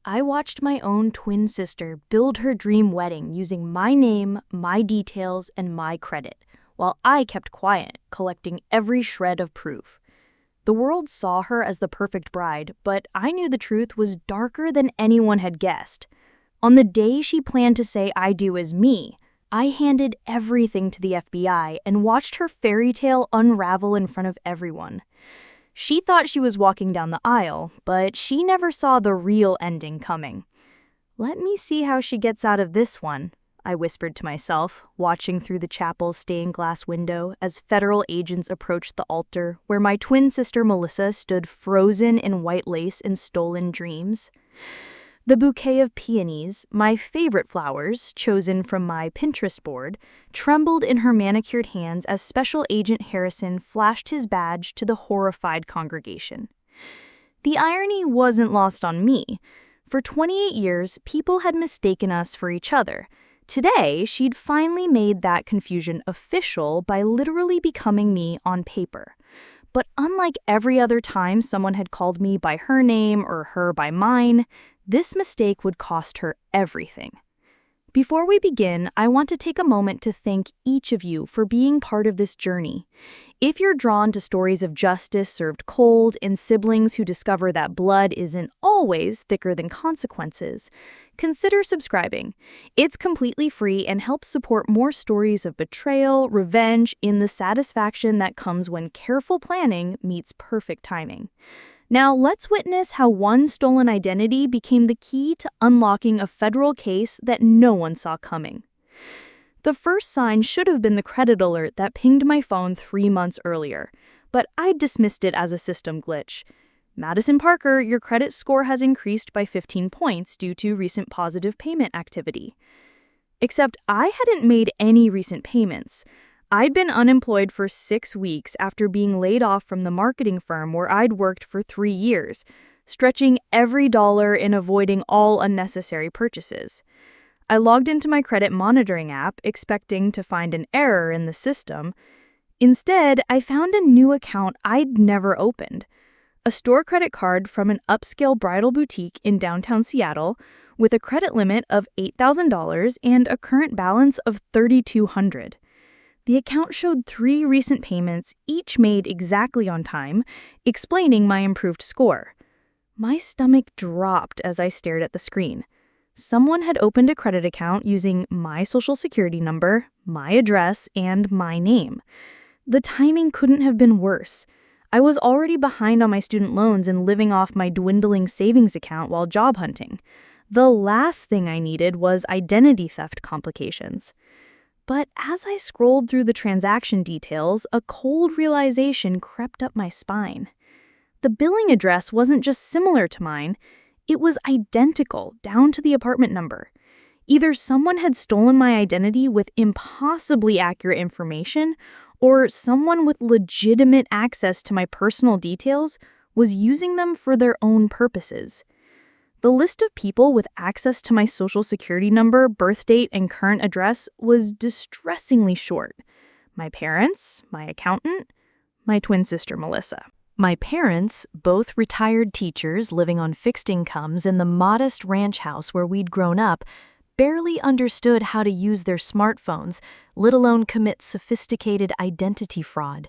I watched my own twin sister build her dream wedding using my name, my details, and my credit, while I kept quiet, collecting every shred of proof. The world saw her as the perfect bride, but I knew the truth was darker than anyone had guessed. On the day she planned to say I do as me, I handed everything to the FBI and watched her fairy tale unravel in front of everyone. She thought she was walking down the aisle, but she never saw the real ending coming. "Let me see how she gets out of this one," I whispered to myself, watching through the chapel's stained glass window as federal agents approached the altar where my twin sister Melissa stood frozen in white lace and stolen dreams. The bouquet of peonies, my favorite flowers, chosen from my Pinterest board, trembled in her manicured hands as Special Agent Harrison flashed his badge to the horrified congregation. The irony wasn't lost on me. For 28 years, people had mistaken us for each other. Today, she'd finally made that confusion official by literally becoming me on paper. But unlike every other time someone had called me by her name or her by mine, this mistake would cost her everything. Before we begin, I want to take a moment to thank each of you for being part of this journey. If you're drawn to stories of justice served cold and siblings who discover that blood isn't always thicker than consequences, consider subscribing. It's completely free and helps support more stories of betrayal, revenge, and the satisfaction that comes when careful planning meets perfect timing. Now, let's witness how one stolen identity became the key to unlocking a federal case that no one saw coming. The first sign should have been the credit alert that pinged my phone 3 months earlier, but I dismissed it as a system glitch. "Madison Parker, your credit score has increased by 15 points due to recent positive payment activity." Except I hadn't made any recent payments. I'd been unemployed for 6 weeks after being laid off from the marketing firm where I'd worked for 3 years, stretching every dollar and avoiding all unnecessary purchases. I logged into my credit monitoring app, expecting to find an error in the system. Instead, I found a new account I'd never opened. A store credit card from an upscale bridal boutique in downtown Seattle with a credit limit of $8,000 and a current balance of $3,200. The account showed 3 recent payments, each made exactly on time, explaining my improved score. My stomach dropped as I stared at the screen. Someone had opened a credit account using my social security number, my address, and my name. The timing couldn't have been worse. I was already behind on my student loans and living off my dwindling savings account while job hunting. The last thing I needed was identity theft complications. But as I scrolled through the transaction details, a cold realization crept up my spine. The billing address wasn't just similar to mine, it was identical down to the apartment number. Either someone had stolen my identity with impossibly accurate information, or someone with legitimate access to my personal details was using them for their own purposes. The list of people with access to my social security number, birth date, and current address was distressingly short. My parents, my accountant, my twin sister Melissa. My parents, both retired teachers living on fixed incomes in the modest ranch house where we'd grown up, barely understood how to use their smartphones, let alone commit sophisticated identity fraud.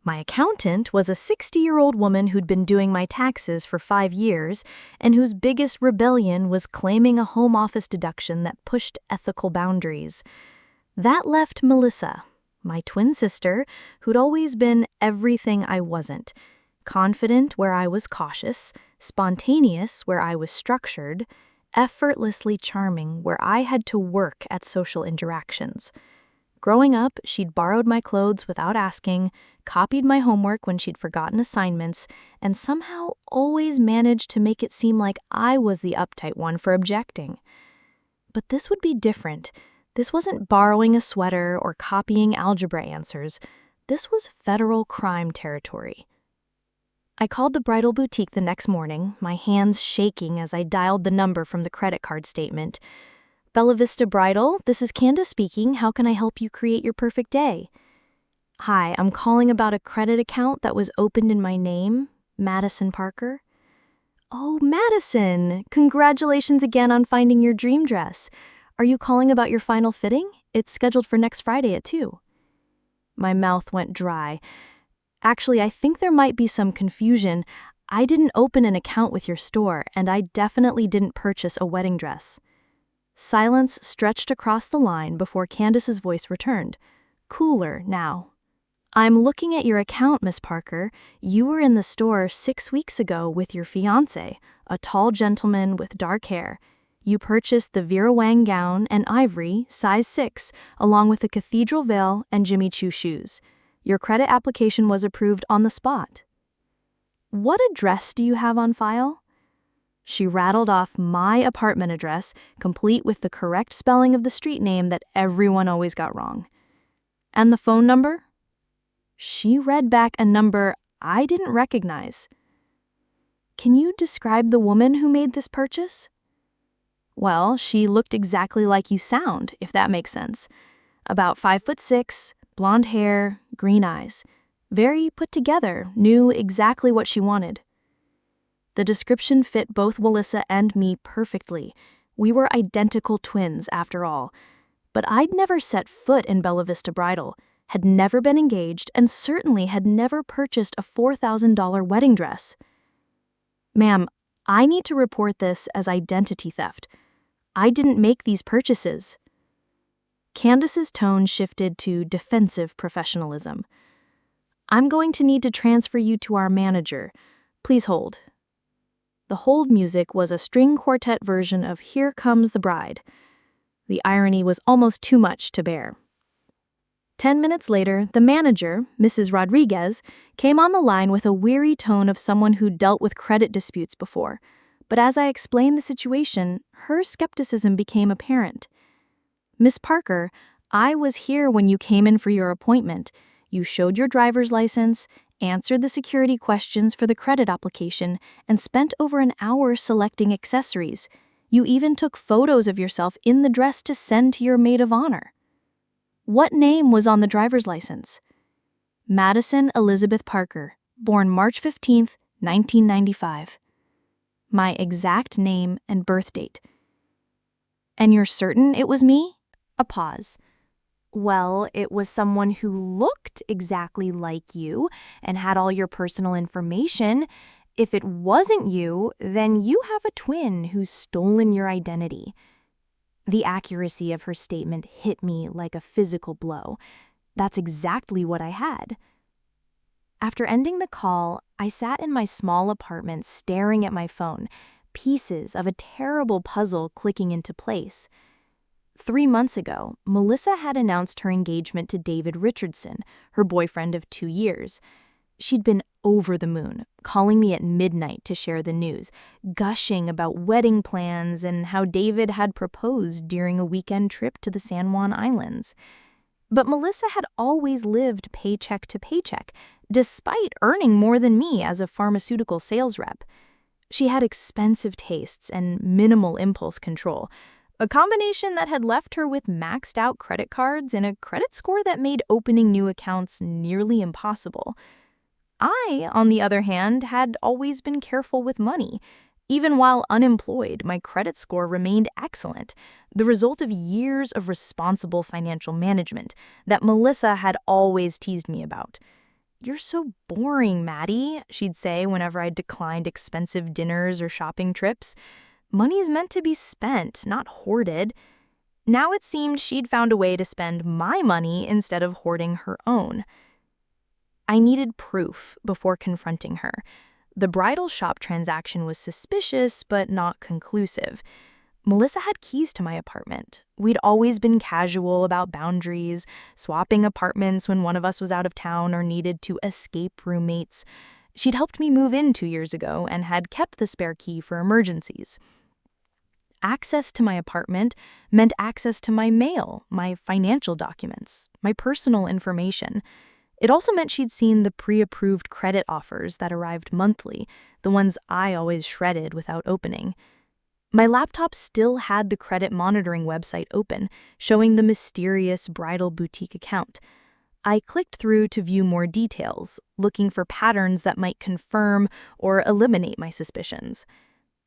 My accountant was a 60-year-old woman who'd been doing my taxes for 5 years and whose biggest rebellion was claiming a home office deduction that pushed ethical boundaries. That left Melissa, my twin sister, who'd always been everything I wasn't. Confident where I was cautious, spontaneous where I was structured, effortlessly charming where I had to work at social interactions. Growing up, she'd borrowed my clothes without asking, copied my homework when she'd forgotten assignments, and somehow always managed to make it seem like I was the uptight one for objecting. But this would be different. This wasn't borrowing a sweater or copying algebra answers. This was federal crime territory. I called the bridal boutique the next morning, my hands shaking as I dialed the number from the credit card statement. "Bella Vista Bridal, this is Candace speaking. How can I help you create your perfect day?" "Hi, I'm calling about a credit account that was opened in my name, Madison Parker." Oh, Madison, congratulations again on finding your dream dress. Are you calling about your final fitting? It's scheduled for next Friday at 2. My mouth went dry. Actually, I think there might be some confusion. I didn't open an account with your store, and I definitely didn't purchase a wedding dress. Silence stretched across the line before Candace's voice returned, cooler now. I'm looking at your account, Miss Parker. You were in the store 6 weeks ago with your fiancé, a tall gentleman with dark hair. You purchased the Vera Wang gown and ivory, size 6, along with the cathedral veil and Jimmy Choo shoes. Your credit application was approved on the spot. What address do you have on file? She rattled off my apartment address, complete with the correct spelling of the street name that everyone always got wrong. And the phone number? She read back a number I didn't recognize. Can you describe the woman who made this purchase? Well, she looked exactly like you sound, if that makes sense. About 5'6", blonde hair, green eyes. Very put together, knew exactly what she wanted. The description fit both Melissa and me perfectly. We were identical twins, after all. But I'd never set foot in Bella Vista Bridal, had never been engaged, and certainly had never purchased a $4,000 wedding dress. Ma'am, I need to report this as identity theft. I didn't make these purchases. Candace's tone shifted to defensive professionalism. I'm going to need to transfer you to our manager. Please hold. The hold music was a string quartet version of Here Comes the Bride. The irony was almost too much to bear. 10 minutes later, the manager, Mrs. Rodriguez, came on the line with a weary tone of someone who'd dealt with credit disputes before. But as I explained the situation, her skepticism became apparent. Miss Parker, I was here when you came in for your appointment. You showed your driver's license, answered the security questions for the credit application, and spent over an hour selecting accessories. You even took photos of yourself in the dress to send to your maid of honor. What name was on the driver's license? Madison Elizabeth Parker, born March 15, 1995. My exact name and birth date. And you're certain it was me? A pause. Well, it was someone who looked exactly like you and had all your personal information. If it wasn't you, then you have a twin who's stolen your identity. The accuracy of her statement hit me like a physical blow. That's exactly what I had. After ending the call, I sat in my small apartment staring at my phone, pieces of a terrible puzzle clicking into place. 3 months ago, Melissa had announced her engagement to David Richardson, her boyfriend of 2 years. She'd been over the moon, calling me at midnight to share the news, gushing about wedding plans and how David had proposed during a weekend trip to the San Juan Islands. But Melissa had always lived paycheck to paycheck, despite earning more than me as a pharmaceutical sales rep. She had expensive tastes and minimal impulse control, a combination that had left her with maxed-out credit cards and a credit score that made opening new accounts nearly impossible. I, on the other hand, had always been careful with money. Even while unemployed, my credit score remained excellent, the result of years of responsible financial management that Melissa had always teased me about. "You're so boring, Maddie," she'd say whenever I declined expensive dinners or shopping trips. "Money's meant to be spent, not hoarded." Now it seemed she'd found a way to spend my money instead of hoarding her own. I needed proof before confronting her. The bridal shop transaction was suspicious, but not conclusive. Melissa had keys to my apartment. We'd always been casual about boundaries, swapping apartments when one of us was out of town or needed to escape roommates. She'd helped me move in 2 years ago and had kept the spare key for emergencies. Access to my apartment meant access to my mail, my financial documents, my personal information. It also meant she'd seen the pre-approved credit offers that arrived monthly, the ones I always shredded without opening. My laptop still had the credit monitoring website open, showing the mysterious bridal boutique account. I clicked through to view more details, looking for patterns that might confirm or eliminate my suspicions.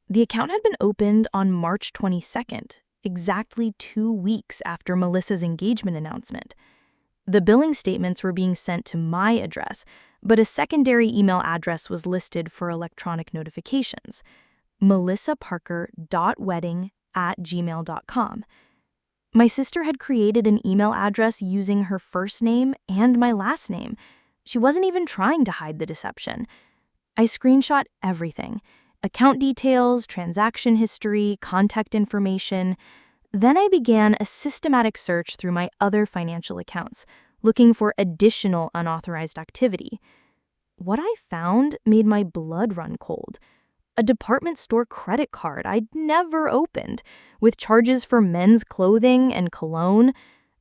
The account had been opened on March 22nd, exactly 2 weeks after Melissa's engagement announcement. The billing statements were being sent to my address, but a secondary email address was listed for electronic notifications: melissaparker.wedding@gmail.com. My sister had created an email address using her first name and my last name. She wasn't even trying to hide the deception. I screenshot everything: account details, transaction history, contact information. Then I began a systematic search through my other financial accounts, looking for additional unauthorized activity. What I found made my blood run cold: a department store credit card I'd never opened, with charges for men's clothing and cologne,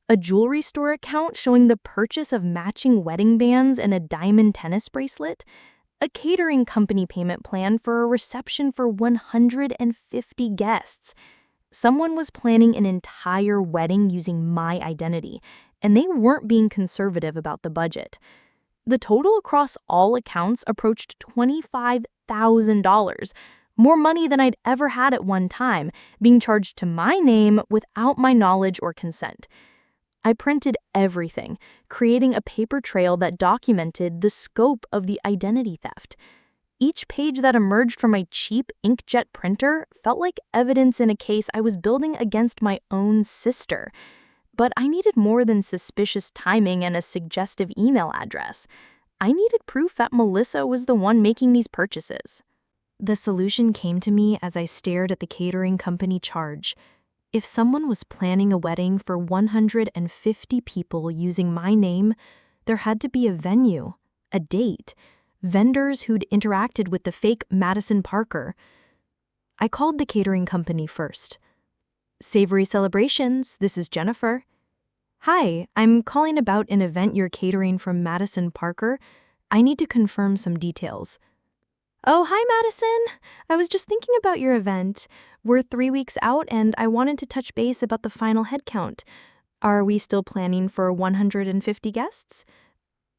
a jewelry store account showing the purchase of matching wedding bands and a diamond tennis bracelet, a catering company payment plan for a reception for 150 guests. Someone was planning an entire wedding using my identity, and they weren't being conservative about the budget. The total across all accounts approached $25,000, more money than I'd ever had at one time, being charged to my name without my knowledge or consent. I printed everything, creating a paper trail that documented the scope of the identity theft. Each page that emerged from my cheap inkjet printer felt like evidence in a case I was building against my own sister. But I needed more than suspicious timing and a suggestive email address. I needed proof that Melissa was the one making these purchases. The solution came to me as I stared at the catering company charge. If someone was planning a wedding for 150 people using my name, there had to be a venue, a date, vendors who'd interacted with the fake Madison Parker. I called the catering company first. "Savory Celebrations, this is Jennifer." "Hi, I'm calling about an event you're catering from Madison Parker. I need to confirm some details." "Oh, hi, Madison. I was just thinking about your event. We're 3 weeks out, and I wanted to touch base about the final head count. Are we still planning for 150 guests?"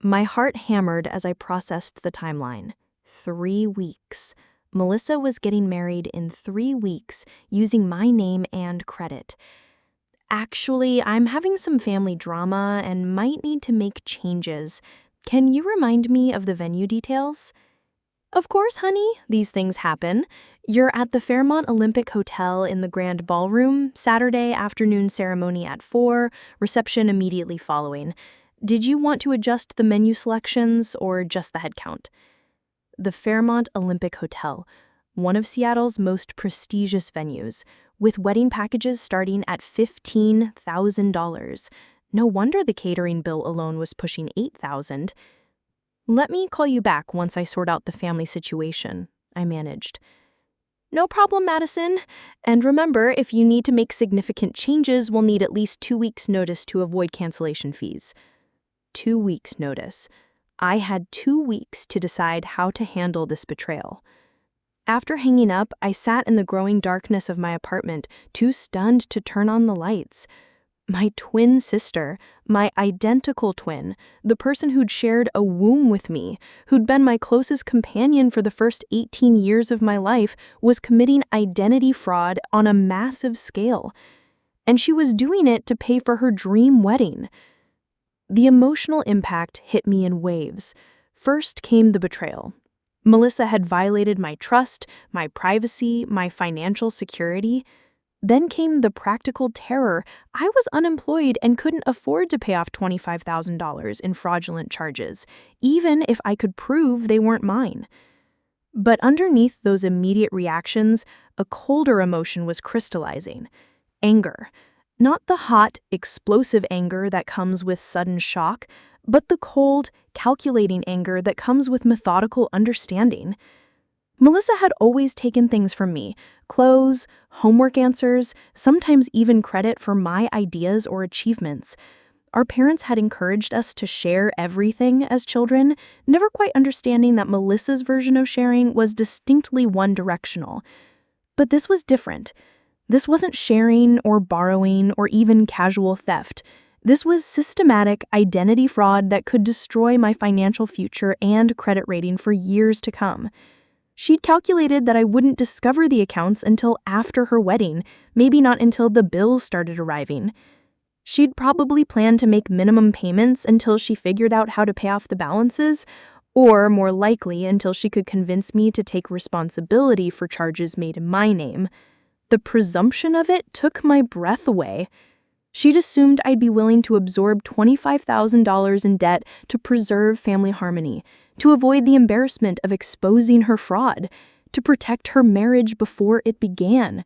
My heart hammered as I processed the timeline. 3 weeks. Melissa was getting married in 3 weeks using my name and credit. "Actually, I'm having some family drama and might need to make changes. Can you remind me of the venue details?" "Of course, honey. These things happen. You're at the Fairmont Olympic Hotel in the Grand Ballroom, Saturday afternoon ceremony at 4, reception immediately following. Did you want to adjust the menu selections or just the head count?" The Fairmont Olympic Hotel, one of Seattle's most prestigious venues, with wedding packages starting at $15,000. No wonder the catering bill alone was pushing $8,000. "Let me call you back once I sort out the family situation," I managed. "No problem, Madison. And remember, if you need to make significant changes, we'll need at least 2 weeks' notice to avoid cancellation fees." 2 weeks' notice. I had 2 weeks to decide how to handle this betrayal. After hanging up, I sat in the growing darkness of my apartment, too stunned to turn on the lights. My twin sister, my identical twin, the person who'd shared a womb with me, who'd been my closest companion for the first 18 years of my life, was committing identity fraud on a massive scale. And she was doing it to pay for her dream wedding. The emotional impact hit me in waves. First came the betrayal. Melissa had violated my trust, my privacy, my financial security. Then came the practical terror. I was unemployed and couldn't afford to pay off $25,000 in fraudulent charges, even if I could prove they weren't mine. But underneath those immediate reactions, a colder emotion was crystallizing: anger. Not the hot, explosive anger that comes with sudden shock, but the cold, calculating anger that comes with methodical understanding. Melissa had always taken things from me: clothes, homework answers, sometimes even credit for my ideas or achievements. Our parents had encouraged us to share everything as children, never quite understanding that Melissa's version of sharing was distinctly one-directional. But this was different. This wasn't sharing or borrowing or even casual theft. This was systematic identity fraud that could destroy my financial future and credit rating for years to come. She'd calculated that I wouldn't discover the accounts until after her wedding, maybe not until the bills started arriving. She'd probably planned to make minimum payments until she figured out how to pay off the balances, or more likely until she could convince me to take responsibility for charges made in my name. The presumption of it took my breath away. She'd assumed I'd be willing to absorb $25,000 in debt to preserve family harmony, to avoid the embarrassment of exposing her fraud, to protect her marriage before it began.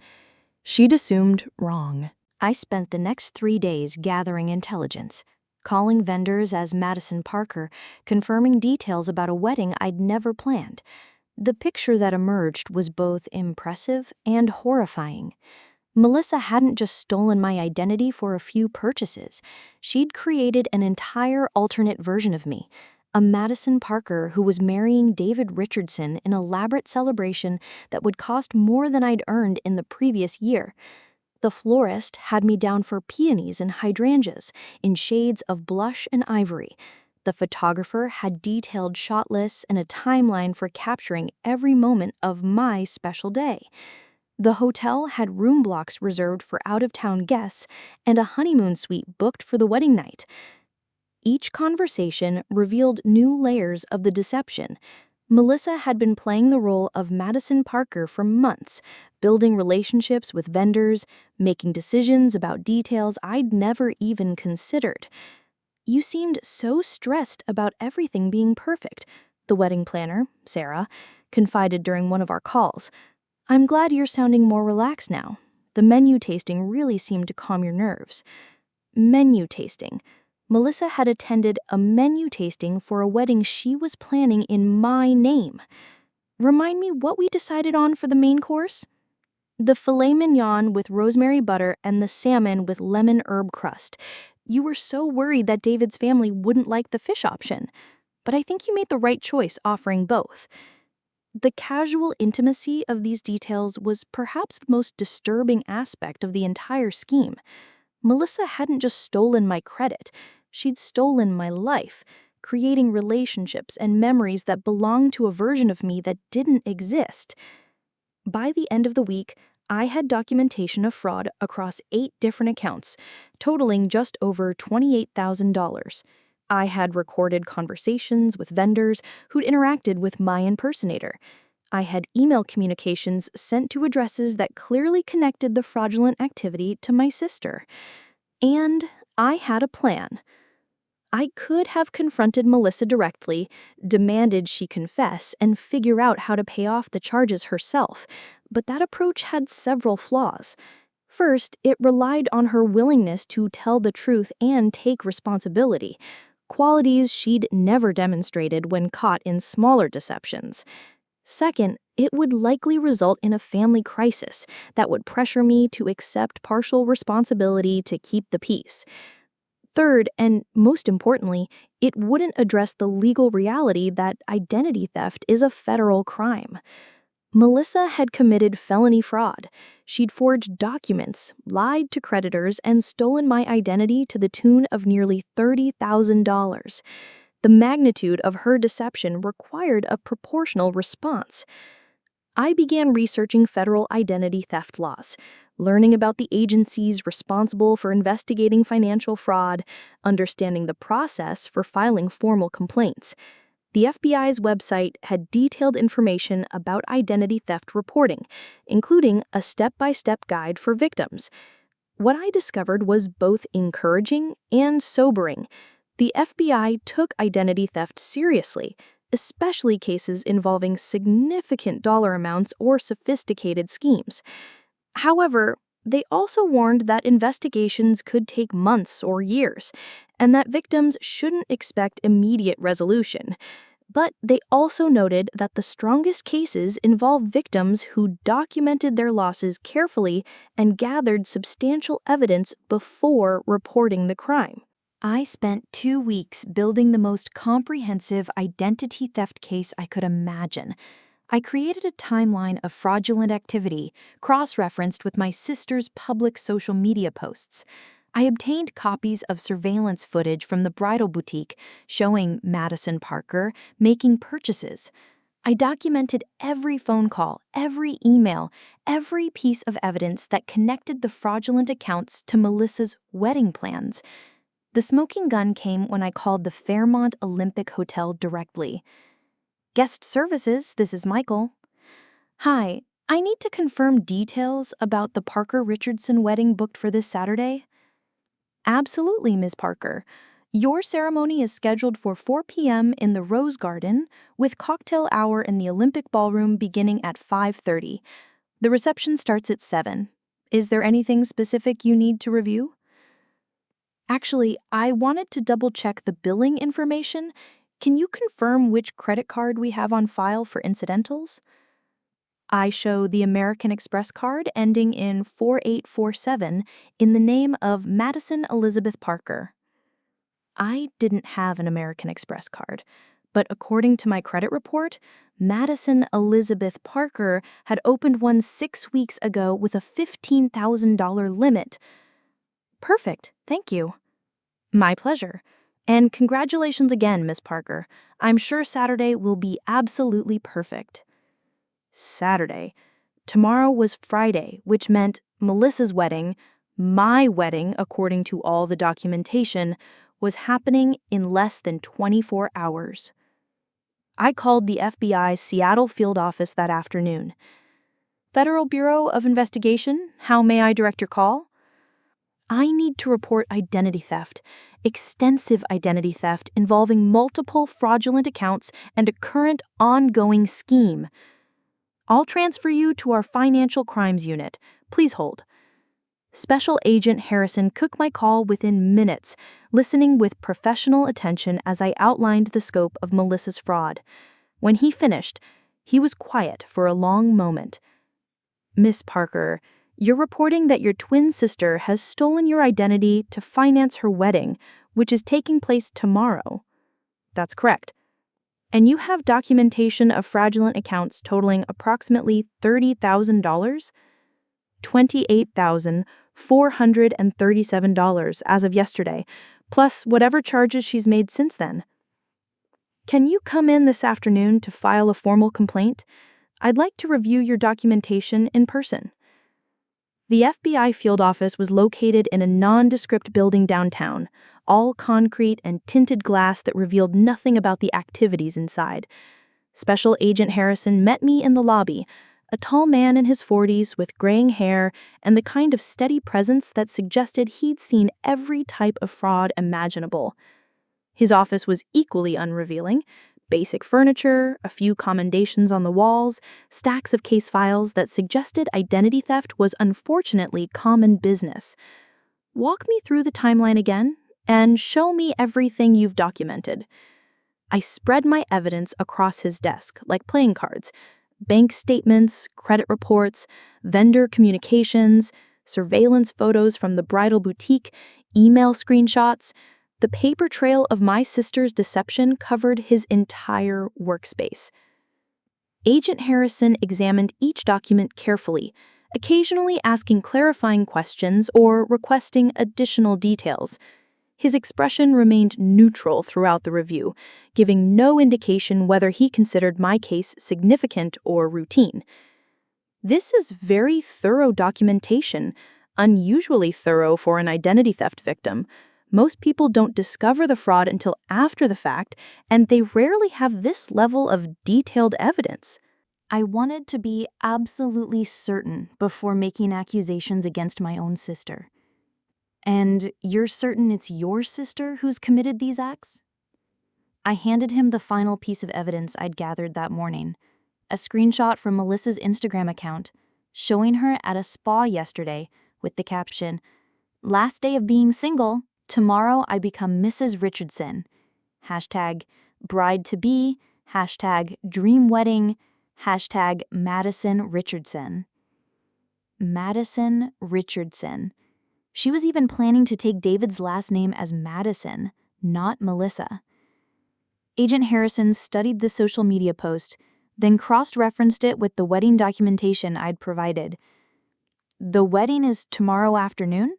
She'd assumed wrong. I spent the next 3 days gathering intelligence, calling vendors as Madison Parker, confirming details about a wedding I'd never planned. The picture that emerged was both impressive and horrifying. Melissa hadn't just stolen my identity for a few purchases. She'd created an entire alternate version of me, a Madison Parker who was marrying David Richardson in an elaborate celebration that would cost more than I'd earned in the previous year. The florist had me down for peonies and hydrangeas in shades of blush and ivory. The photographer had detailed shot lists and a timeline for capturing every moment of my special day. The hotel had room blocks reserved for out-of-town guests and a honeymoon suite booked for the wedding night. Each conversation revealed new layers of the deception. Melissa had been playing the role of Madison Parker for months, building relationships with vendors, making decisions about details I'd never even considered. "You seemed so stressed about everything being perfect," the wedding planner, Sarah, confided during one of our calls. "I'm glad you're sounding more relaxed now. The menu tasting really seemed to calm your nerves." Menu tasting. Melissa had attended a menu tasting for a wedding she was planning in my name. Remind me what we decided on for the main course? The filet mignon with rosemary butter and the salmon with lemon herb crust. You were so worried that David's family wouldn't like the fish option, but I think you made the right choice offering both. The casual intimacy of these details was perhaps the most disturbing aspect of the entire scheme. Melissa hadn't just stolen my credit, she'd stolen my life, creating relationships and memories that belonged to a version of me that didn't exist. By the end of the week, I had documentation of fraud across 8 different accounts, totaling just over $28,000. I had recorded conversations with vendors who'd interacted with my impersonator. I had email communications sent to addresses that clearly connected the fraudulent activity to my sister. And I had a plan. I could have confronted Melissa directly, demanded she confess, and figure out how to pay off the charges herself, but that approach had several flaws. First, it relied on her willingness to tell the truth and take responsibility, qualities she'd never demonstrated when caught in smaller deceptions. Second, it would likely result in a family crisis that would pressure me to accept partial responsibility to keep the peace. Third, and most importantly, it wouldn't address the legal reality that identity theft is a federal crime. Melissa had committed felony fraud. She'd forged documents, lied to creditors, and stolen my identity to the tune of nearly $30,000. The magnitude of her deception required a proportional response. I began researching federal identity theft laws, learning about the agencies responsible for investigating financial fraud, understanding the process for filing formal complaints. The FBI's website had detailed information about identity theft reporting, including a step-by-step guide for victims. What I discovered was both encouraging and sobering. The FBI took identity theft seriously, especially cases involving significant dollar amounts or sophisticated schemes. However, they also warned that investigations could take months or years, and that victims shouldn't expect immediate resolution. But they also noted that the strongest cases involve victims who documented their losses carefully and gathered substantial evidence before reporting the crime. I spent 2 weeks building the most comprehensive identity theft case I could imagine. I created a timeline of fraudulent activity, cross-referenced with my sister's public social media posts. I obtained copies of surveillance footage from the bridal boutique showing Madison Parker making purchases. I documented every phone call, every email, every piece of evidence that connected the fraudulent accounts to Melissa's wedding plans. The smoking gun came when I called the Fairmont Olympic Hotel directly. Guest services, this is Michael. Hi, I need to confirm details about the Parker Richardson wedding booked for this Saturday. Absolutely, Ms. Parker. Your ceremony is scheduled for 4 p.m. in the Rose Garden, with cocktail hour in the Olympic Ballroom beginning at 5:30. The reception starts at 7. Is there anything specific you need to review? Actually, I wanted to double-check the billing information. Can you confirm which credit card we have on file for incidentals? I show the American Express card ending in 4847 in the name of Madison Elizabeth Parker. I didn't have an American Express card, but according to my credit report, Madison Elizabeth Parker had opened one 6 weeks ago with a $15,000 limit. Perfect, thank you. My pleasure. And congratulations again, Miss Parker. I'm sure Saturday will be absolutely perfect. Saturday. Tomorrow was Friday, which meant Melissa's wedding, my wedding according to all the documentation, was happening in less than 24 hours. I called the FBI's Seattle field office that afternoon. Federal Bureau of Investigation, how may I direct your call? I need to report identity theft, extensive identity theft involving multiple fraudulent accounts and a current ongoing scheme. I'll transfer you to our Financial Crimes Unit. Please hold. Special Agent Harrison took my call within minutes, listening with professional attention as I outlined the scope of Melissa's fraud. When he finished, he was quiet for a long moment. Miss Parker, you're reporting that your twin sister has stolen your identity to finance her wedding, which is taking place tomorrow. That's correct. And you have documentation of fraudulent accounts totaling approximately $30,000? $28,437 as of yesterday, plus whatever charges she's made since then. Can you come in this afternoon to file a formal complaint? I'd like to review your documentation in person. The FBI field office was located in a nondescript building downtown, all concrete and tinted glass that revealed nothing about the activities inside. Special Agent Harrison met me in the lobby, a tall man in his 40s with graying hair and the kind of steady presence that suggested he'd seen every type of fraud imaginable. His office was equally unrevealing. Basic furniture, a few commendations on the walls, stacks of case files that suggested identity theft was unfortunately common business. Walk me through the timeline again and show me everything you've documented. I spread my evidence across his desk like playing cards. Bank statements, credit reports, vendor communications, surveillance photos from the bridal boutique, email screenshots. The paper trail of my sister's deception covered his entire workspace. Agent Harrison examined each document carefully, occasionally asking clarifying questions or requesting additional details. His expression remained neutral throughout the review, giving no indication whether he considered my case significant or routine. This is very thorough documentation, unusually thorough for an identity theft victim. Most people don't discover the fraud until after the fact, and they rarely have this level of detailed evidence. I wanted to be absolutely certain before making accusations against my own sister. And you're certain it's your sister who's committed these acts? I handed him the final piece of evidence I'd gathered that morning, a screenshot from Melissa's Instagram account, showing her at a spa yesterday with the caption, "Last day of being single, tomorrow I become Mrs. Richardson. Hashtag bride-to-be, hashtag dream wedding, hashtag Madison Richardson." Madison Richardson. She was even planning to take David's last name as Madison, not Melissa. Agent Harrison studied the social media post, then cross-referenced it with the wedding documentation I'd provided. The wedding is tomorrow afternoon?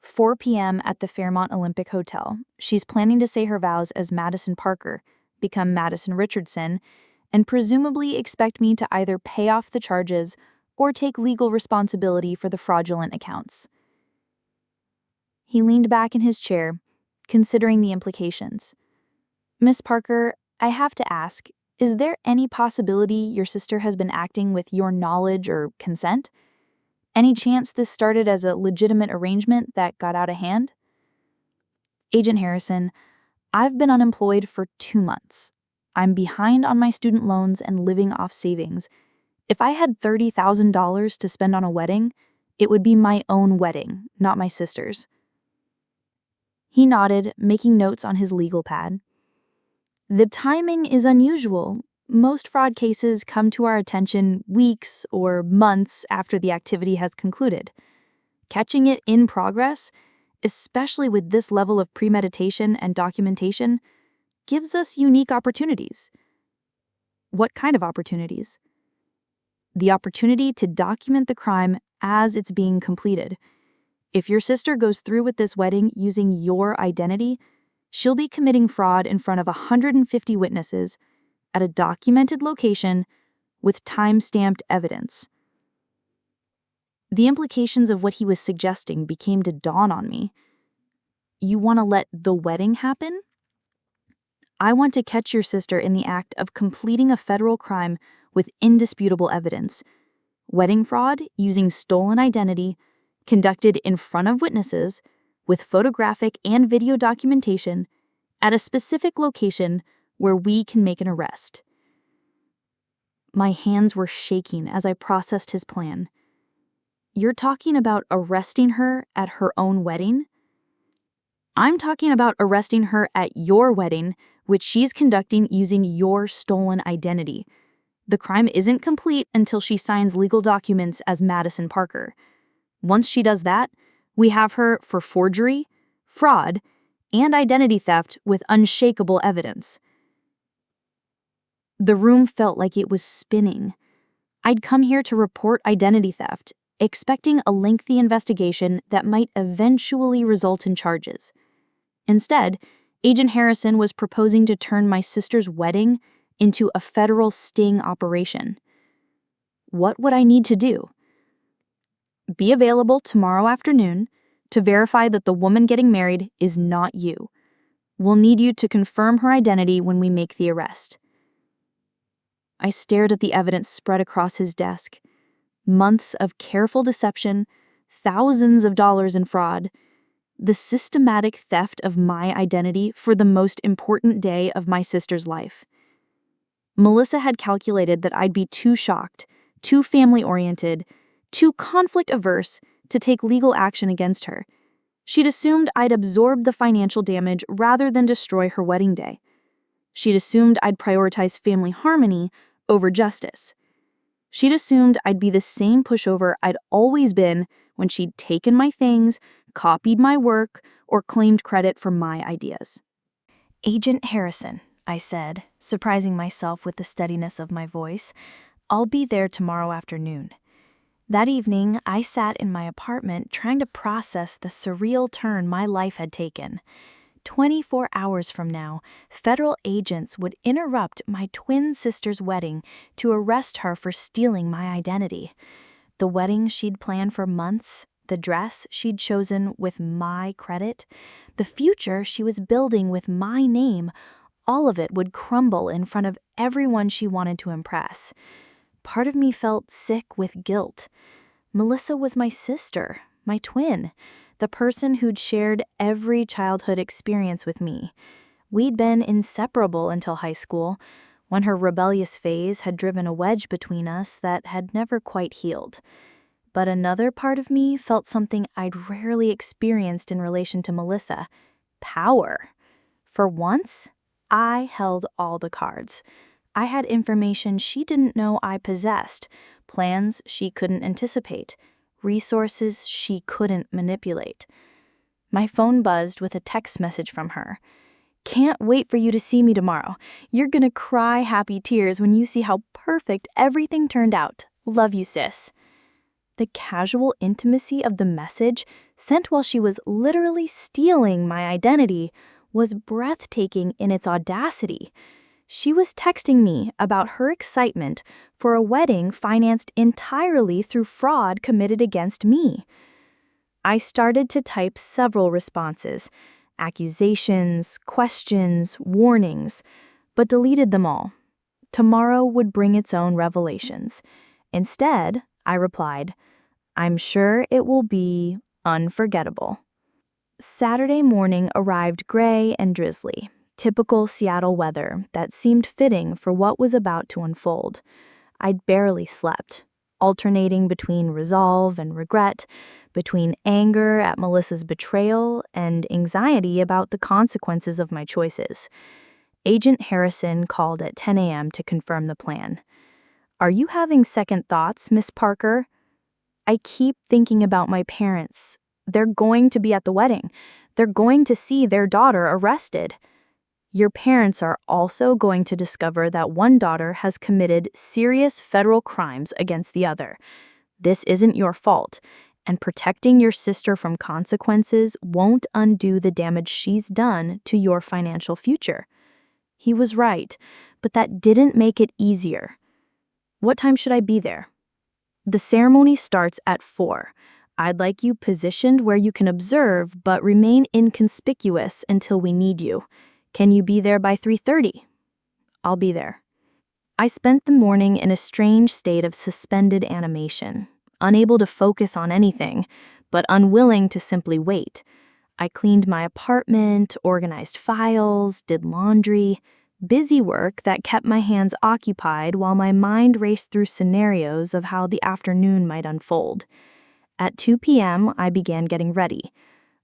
4 p.m. at the Fairmont Olympic Hotel. She's planning to say her vows as Madison Parker, become Madison Richardson, and presumably expect me to either pay off the charges or take legal responsibility for the fraudulent accounts. He leaned back in his chair, considering the implications. Miss Parker, I have to ask, is there any possibility your sister has been acting with your knowledge or consent? Any chance this started as a legitimate arrangement that got out of hand? Agent Harrison, I've been unemployed for 2 months. I'm behind on my student loans and living off savings. If I had $30,000 to spend on a wedding, it would be my own wedding, not my sister's. He nodded, making notes on his legal pad. The timing is unusual. Most fraud cases come to our attention weeks or months after the activity has concluded. Catching it in progress, especially with this level of premeditation and documentation, gives us unique opportunities. What kind of opportunities? The opportunity to document the crime as it's being completed. If your sister goes through with this wedding using your identity, she'll be committing fraud in front of 150 witnesses at a documented location with time-stamped evidence. The implications of what he was suggesting became to dawn on me. You want to let the wedding happen? I want to catch your sister in the act of completing a federal crime with indisputable evidence. Wedding fraud using stolen identity, conducted in front of witnesses, with photographic and video documentation, at a specific location where we can make an arrest. My hands were shaking as I processed his plan. You're talking about arresting her at her own wedding? I'm talking about arresting her at your wedding, which she's conducting using your stolen identity. The crime isn't complete until she signs legal documents as Madison Parker. Once she does that, we have her for forgery, fraud, and identity theft with unshakable evidence. The room felt like it was spinning. I'd come here to report identity theft, expecting a lengthy investigation that might eventually result in charges. Instead, Agent Harrison was proposing to turn my sister's wedding into a federal sting operation. What would I need to do? Be available tomorrow afternoon to verify that the woman getting married is not you. We'll need you to confirm her identity when we make the arrest. I stared at the evidence spread across his desk. Months of careful deception, thousands of dollars in fraud, the systematic theft of my identity for the most important day of my sister's life. Melissa had calculated that I'd be too shocked, too family-oriented, too conflict-averse to take legal action against her. She'd assumed I'd absorb the financial damage rather than destroy her wedding day. She'd assumed I'd prioritize family harmony over justice. She'd assumed I'd be the same pushover I'd always been when she'd taken my things, copied my work, or claimed credit for my ideas. Agent Harrison, I said, surprising myself with the steadiness of my voice, I'll be there tomorrow afternoon. That evening, I sat in my apartment trying to process the surreal turn my life had taken. 24 hours from now, federal agents would interrupt my twin sister's wedding to arrest her for stealing my identity. The wedding she'd planned for months, the dress she'd chosen with my credit, the future she was building with my name, all of it would crumble in front of everyone she wanted to impress. Part of me felt sick with guilt. Melissa was my sister, my twin, the person who'd shared every childhood experience with me. We'd been inseparable until high school, when her rebellious phase had driven a wedge between us that had never quite healed. But another part of me felt something I'd rarely experienced in relation to Melissa: power. For once, I held all the cards. I had information she didn't know I possessed, plans she couldn't anticipate, resources she couldn't manipulate. My phone buzzed with a text message from her. Can't wait for you to see me tomorrow. You're gonna cry happy tears when you see how perfect everything turned out. Love you, sis. The casual intimacy of the message, sent while she was literally stealing my identity, was breathtaking in its audacity. She was texting me about her excitement for a wedding financed entirely through fraud committed against me. I started to type several responses, accusations, questions, warnings, but deleted them all. Tomorrow would bring its own revelations. Instead, I replied, "I'm sure it will be unforgettable." Saturday morning arrived gray and drizzly, typical Seattle weather that seemed fitting for what was about to unfold. I'd barely slept, alternating between resolve and regret, between anger at Melissa's betrayal and anxiety about the consequences of my choices. Agent Harrison called at 10 a.m. to confirm the plan. "Are you having second thoughts, Miss Parker?" "I keep thinking about my parents. They're going to be at the wedding. They're going to see their daughter arrested." "Your parents are also going to discover that one daughter has committed serious federal crimes against the other. This isn't your fault, and protecting your sister from consequences won't undo the damage she's done to your financial future." He was right, but that didn't make it easier. "What time should I be there?" "The ceremony starts at 4. I'd like you positioned where you can observe but remain inconspicuous until we need you. Can you be there by 3:30? "I'll be there." I spent the morning in a strange state of suspended animation, unable to focus on anything, but unwilling to simply wait. I cleaned my apartment, organized files, did laundry, busy work that kept my hands occupied while my mind raced through scenarios of how the afternoon might unfold. At 2 p.m., I began getting ready.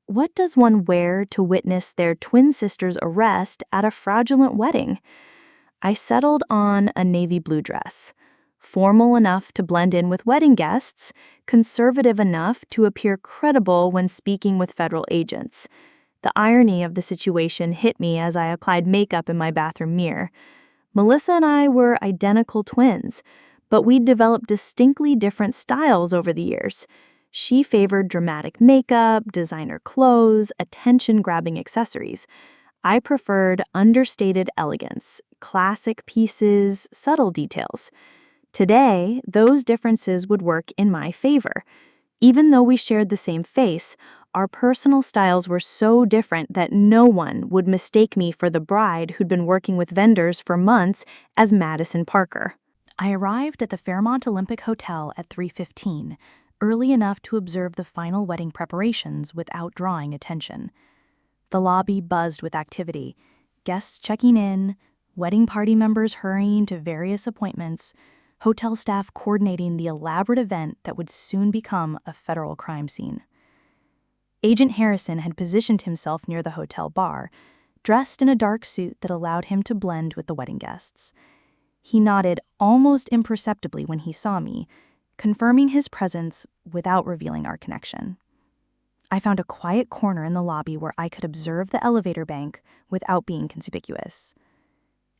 What does one wear to witness their twin sister's arrest at a fraudulent wedding? I settled on a navy blue dress, formal enough to blend in with wedding guests, conservative enough to appear credible when speaking with federal agents. The irony of the situation hit me as I applied makeup in my bathroom mirror. Melissa and I were identical twins, but we'd developed distinctly different styles over the years. She favored dramatic makeup, designer clothes, attention-grabbing accessories. I preferred understated elegance, classic pieces, subtle details. Today, those differences would work in my favor. Even though we shared the same face, our personal styles were so different that no one would mistake me for the bride who'd been working with vendors for months as Madison Parker. I arrived at the Fairmont Olympic Hotel at 3:15, early enough to observe the final wedding preparations without drawing attention. The lobby buzzed with activity, guests checking in, wedding party members hurrying to various appointments, hotel staff coordinating the elaborate event that would soon become a federal crime scene. Agent Harrison had positioned himself near the hotel bar, dressed in a dark suit that allowed him to blend with the wedding guests. He nodded almost imperceptibly when he saw me, confirming his presence without revealing our connection. I found a quiet corner in the lobby where I could observe the elevator bank without being conspicuous.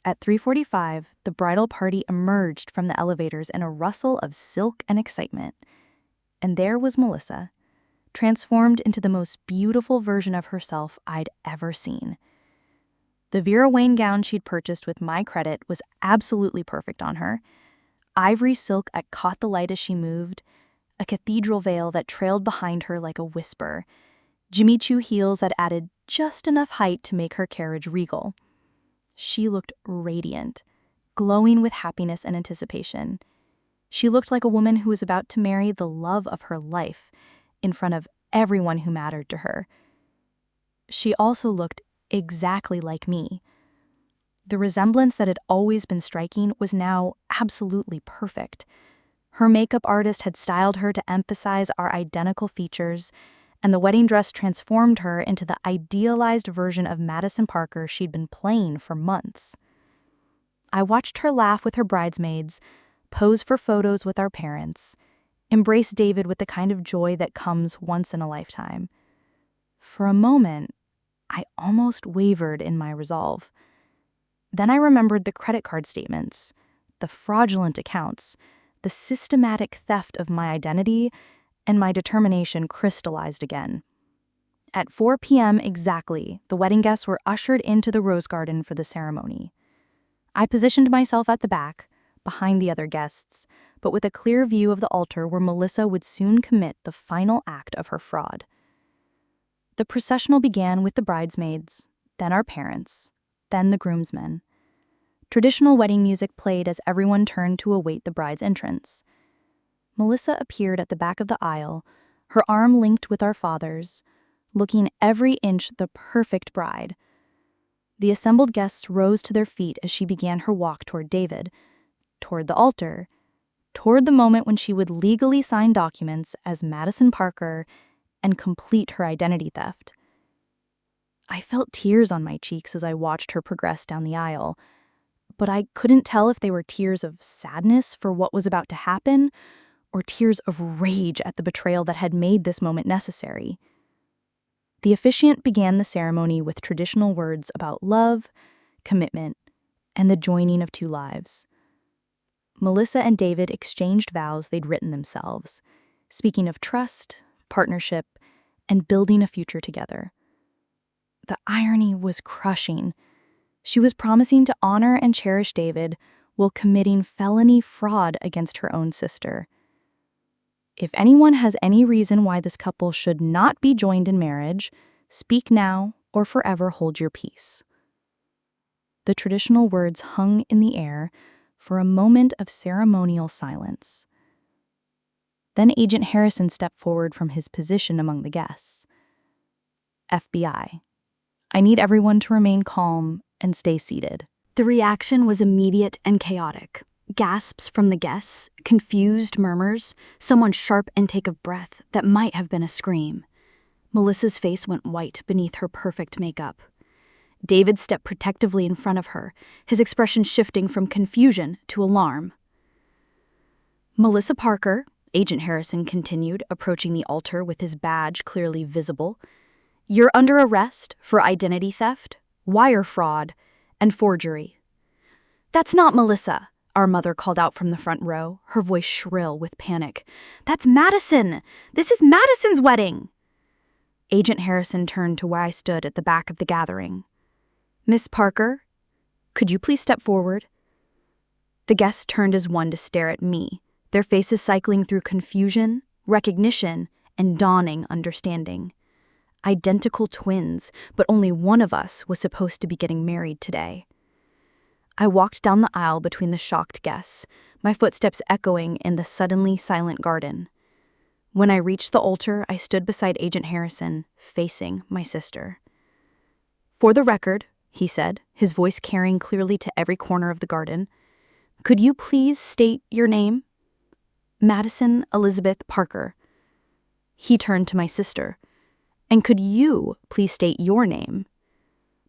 At 3:45, the bridal party emerged from the elevators in a rustle of silk and excitement. And there was Melissa, transformed into the most beautiful version of herself I'd ever seen. The Vera Wayne gown she'd purchased with my credit was absolutely perfect on her. Ivory silk that caught the light as she moved, a cathedral veil that trailed behind her like a whisper, Jimmy Choo heels that added just enough height to make her carriage regal. She looked radiant, glowing with happiness and anticipation. She looked like a woman who was about to marry the love of her life in front of everyone who mattered to her. She also looked exactly like me. The resemblance that had always been striking was now absolutely perfect. Her makeup artist had styled her to emphasize our identical features, and the wedding dress transformed her into the idealized version of Madison Parker she'd been playing for months. I watched her laugh with her bridesmaids, pose for photos with our parents, embrace David with the kind of joy that comes once in a lifetime. For a moment, I almost wavered in my resolve. Then I remembered the credit card statements, the fraudulent accounts, the systematic theft of my identity, and my determination crystallized again. At 4 p.m. exactly, the wedding guests were ushered into the rose garden for the ceremony. I positioned myself at the back, behind the other guests, but with a clear view of the altar where Melissa would soon commit the final act of her fraud. The processional began with the bridesmaids, then our parents, then the groomsmen. Traditional wedding music played as everyone turned to await the bride's entrance. Melissa appeared at the back of the aisle, her arm linked with our father's, looking every inch the perfect bride. The assembled guests rose to their feet as she began her walk toward David, toward the altar, toward the moment when she would legally sign documents as Madison Parker and complete her identity theft. I felt tears on my cheeks as I watched her progress down the aisle, but I couldn't tell if they were tears of sadness for what was about to happen or tears of rage at the betrayal that had made this moment necessary. The officiant began the ceremony with traditional words about love, commitment, and the joining of two lives. Melissa and David exchanged vows they'd written themselves, speaking of trust, partnership, and building a future together. The irony was crushing. She was promising to honor and cherish David while committing felony fraud against her own sister. If anyone has any reason why this couple should not be joined in marriage, speak now or forever hold your peace. The traditional words hung in the air for a moment of ceremonial silence. Then Agent Harrison stepped forward from his position among the guests. FBI, I need everyone to remain calm and stay seated. The reaction was immediate and chaotic. Gasps from the guests, confused murmurs, someone's sharp intake of breath that might have been a scream. Melissa's face went white beneath her perfect makeup. David stepped protectively in front of her, his expression shifting from confusion to alarm. Melissa Parker, Agent Harrison continued, approaching the altar with his badge clearly visible, you're under arrest for identity theft, wire fraud, and forgery. That's not Melissa, our mother called out from the front row, her voice shrill with panic. That's Madison! This is Madison's wedding! Agent Harrison turned to where I stood at the back of the gathering. Miss Parker, could you please step forward? The guests turned as one to stare at me, their faces cycling through confusion, recognition, and dawning understanding. Identical twins, but only one of us was supposed to be getting married today. I walked down the aisle between the shocked guests, my footsteps echoing in the suddenly silent garden. When I reached the altar, I stood beside Agent Harrison, facing my sister. For the record, he said, his voice carrying clearly to every corner of the garden, could you please state your name? Madison Elizabeth Parker. He turned to my sister. And could you please state your name?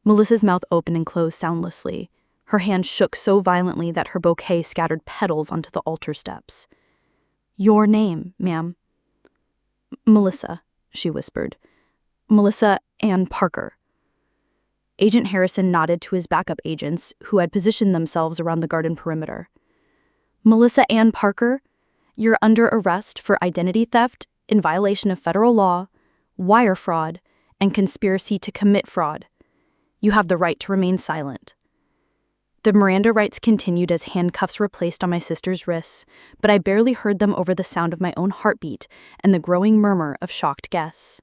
Melissa's mouth opened and closed soundlessly. Her hand shook so violently that her bouquet scattered petals onto the altar steps. Your name, ma'am. Melissa, she whispered. Melissa Ann Parker. Agent Harrison nodded to his backup agents, who had positioned themselves around the garden perimeter. Melissa Ann Parker, you're under arrest for identity theft in violation of federal law, wire fraud, and conspiracy to commit fraud. You have the right to remain silent. The Miranda rights continued as handcuffs were placed on my sister's wrists, but I barely heard them over the sound of my own heartbeat and the growing murmur of shocked guests.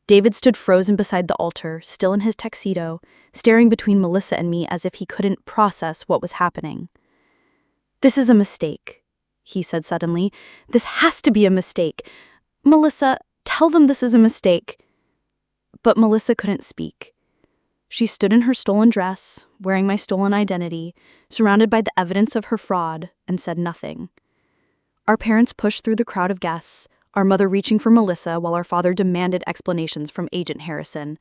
David stood frozen beside the altar, still in his tuxedo, staring between Melissa and me as if he couldn't process what was happening. This is a mistake, he said suddenly. This has to be a mistake. Melissa, tell them this is a mistake. But Melissa couldn't speak. She stood in her stolen dress, wearing my stolen identity, surrounded by the evidence of her fraud, and said nothing. Our parents pushed through the crowd of guests, our mother reaching for Melissa while our father demanded explanations from Agent Harrison.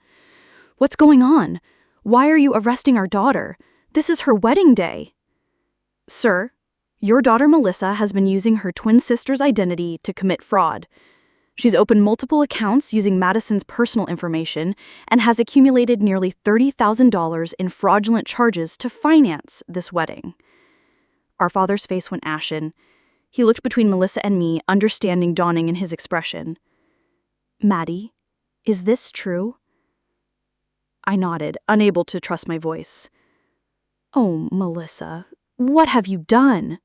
What's going on? Why are you arresting our daughter? This is her wedding day. Sir, your daughter Melissa has been using her twin sister's identity to commit fraud. She's opened multiple accounts using Madison's personal information and has accumulated nearly $30,000 in fraudulent charges to finance this wedding. Our father's face went ashen. He looked between Melissa and me, understanding dawning in his expression. Maddie, is this true? I nodded, unable to trust my voice. Oh, Melissa, what have you done?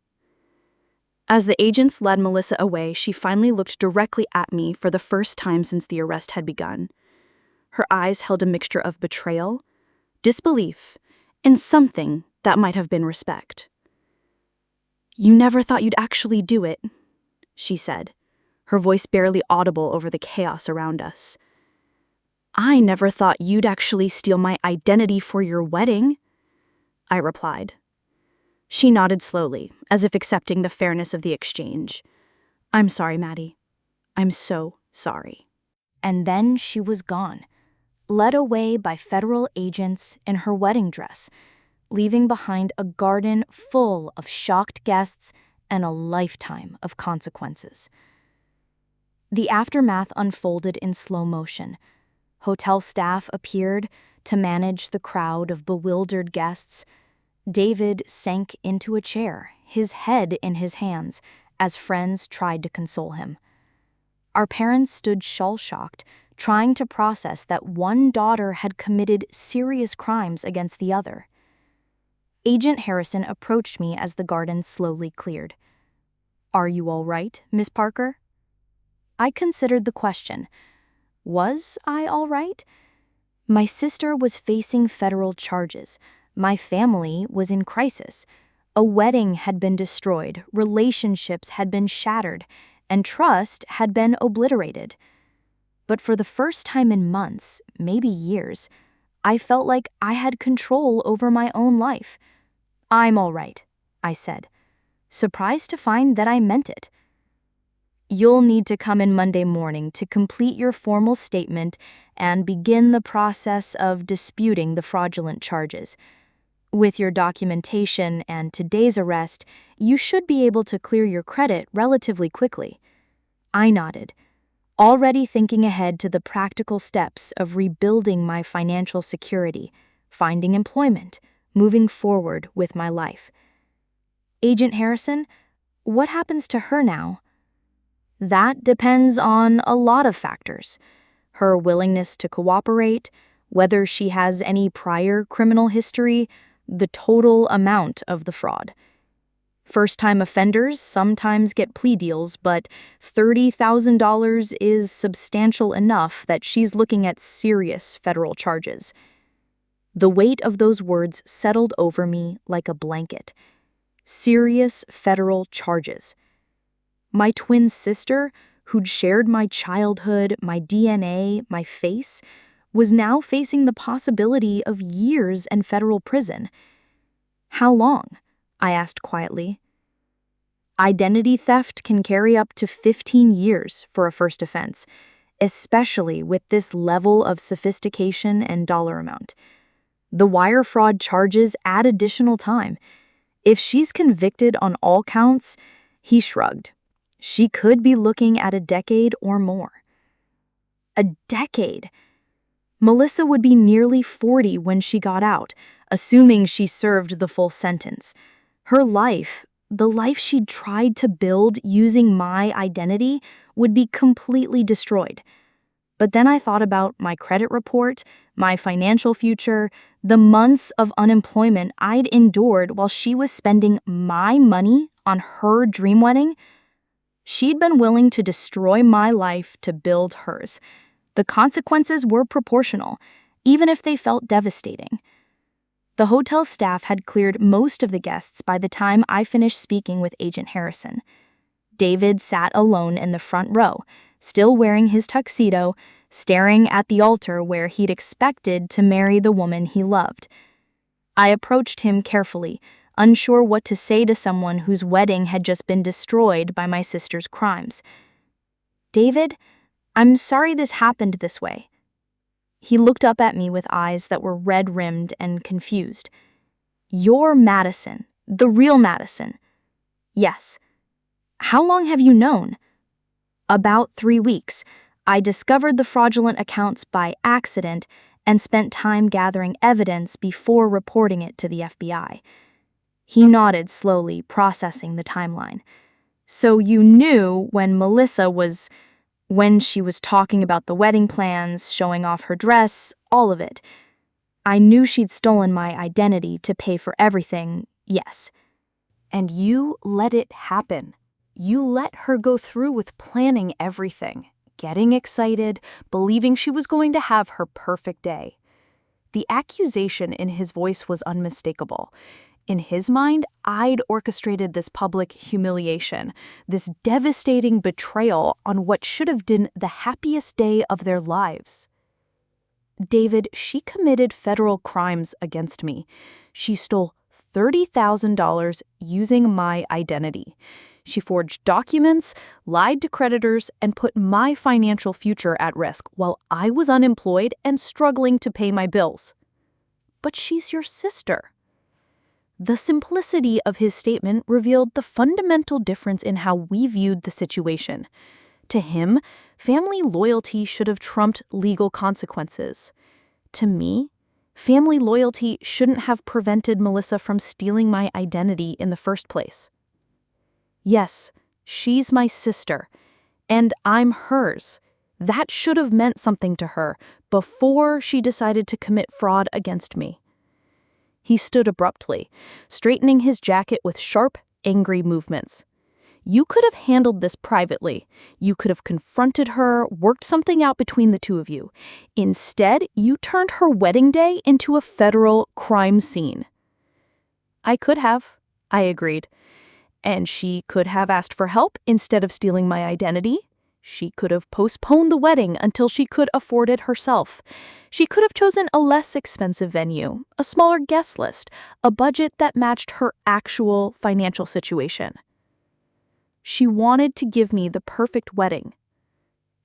As the agents led Melissa away, she finally looked directly at me for the first time since the arrest had begun. Her eyes held a mixture of betrayal, disbelief, and something that might have been respect. You never thought you'd actually do it, she said, her voice barely audible over the chaos around us. I never thought you'd actually steal my identity for your wedding, I replied. She nodded slowly, as if accepting the fairness of the exchange. I'm sorry, Maddie. I'm so sorry. And then she was gone, led away by federal agents in her wedding dress, leaving behind a garden full of shocked guests and a lifetime of consequences. The aftermath unfolded in slow motion. Hotel staff appeared to manage the crowd of bewildered guests. David sank into a chair, his head in his hands, as friends tried to console him. Our parents stood shell-shocked, trying to process that one daughter had committed serious crimes against the other. Agent Harrison approached me as the garden slowly cleared. Are you all right, Miss Parker? I considered the question. Was I all right? My sister was facing federal charges. My family was in crisis. A wedding had been destroyed, relationships had been shattered, and trust had been obliterated. But for the first time in months, maybe years, I felt like I had control over my own life. I'm all right, I said, surprised to find that I meant it. You'll need to come in Monday morning to complete your formal statement and begin the process of disputing the fraudulent charges. With your documentation and today's arrest, you should be able to clear your credit relatively quickly. I nodded, already thinking ahead to the practical steps of rebuilding my financial security, finding employment, moving forward with my life. Agent Harrison, what happens to her now? That depends on a lot of factors. Her willingness to cooperate, whether she has any prior criminal history, the total amount of the fraud. First-time offenders sometimes get plea deals, but $30,000 is substantial enough that she's looking at serious federal charges. The weight of those words settled over me like a blanket. Serious federal charges. My twin sister, who'd shared my childhood, my DNA, my face, was now facing the possibility of years in federal prison. How long? I asked quietly. Identity theft can carry up to 15 years for a first offense, especially with this level of sophistication and dollar amount. The wire fraud charges add additional time. If she's convicted on all counts, he shrugged. She could be looking at a decade or more. A decade? Melissa would be nearly 40 when she got out, assuming she served the full sentence. Her life, the life she'd tried to build using my identity, would be completely destroyed. But then I thought about my credit report, my financial future, the months of unemployment I'd endured while she was spending my money on her dream wedding. She'd been willing to destroy my life to build hers. The consequences were proportional, even if they felt devastating. The hotel staff had cleared most of the guests by the time I finished speaking with Agent Harrison. David sat alone in the front row, still wearing his tuxedo, staring at the altar where he'd expected to marry the woman he loved. I approached him carefully, unsure what to say to someone whose wedding had just been destroyed by my sister's crimes. David, I'm sorry this happened this way. He looked up at me with eyes that were red-rimmed and confused. You're Madison, the real Madison. Yes. How long have you known? About 3 weeks. I discovered the fraudulent accounts by accident and spent time gathering evidence before reporting it to the FBI. He nodded slowly, processing the timeline. So you knew when she was talking about the wedding plans, showing off her dress, all of it. I knew she'd stolen my identity to pay for everything, yes. And you let it happen. You let her go through with planning everything, getting excited, believing she was going to have her perfect day. The accusation in his voice was unmistakable. In his mind, I'd orchestrated this public humiliation, this devastating betrayal on what should have been the happiest day of their lives. David, she committed federal crimes against me. She stole $30,000 using my identity. She forged documents, lied to creditors, and put my financial future at risk while I was unemployed and struggling to pay my bills. But she's your sister. The simplicity of his statement revealed the fundamental difference in how we viewed the situation. To him, family loyalty should have trumped legal consequences. To me, family loyalty shouldn't have prevented Melissa from stealing my identity in the first place. Yes, she's my sister, and I'm hers. That should have meant something to her before she decided to commit fraud against me. He stood abruptly, straightening his jacket with sharp, angry movements. You could have handled this privately. You could have confronted her, worked something out between the two of you. Instead, you turned her wedding day into a federal crime scene. I could have, I agreed. And she could have asked for help instead of stealing my identity. She could have postponed the wedding until she could afford it herself. She could have chosen a less expensive venue, a smaller guest list, a budget that matched her actual financial situation. She wanted to give me the perfect wedding,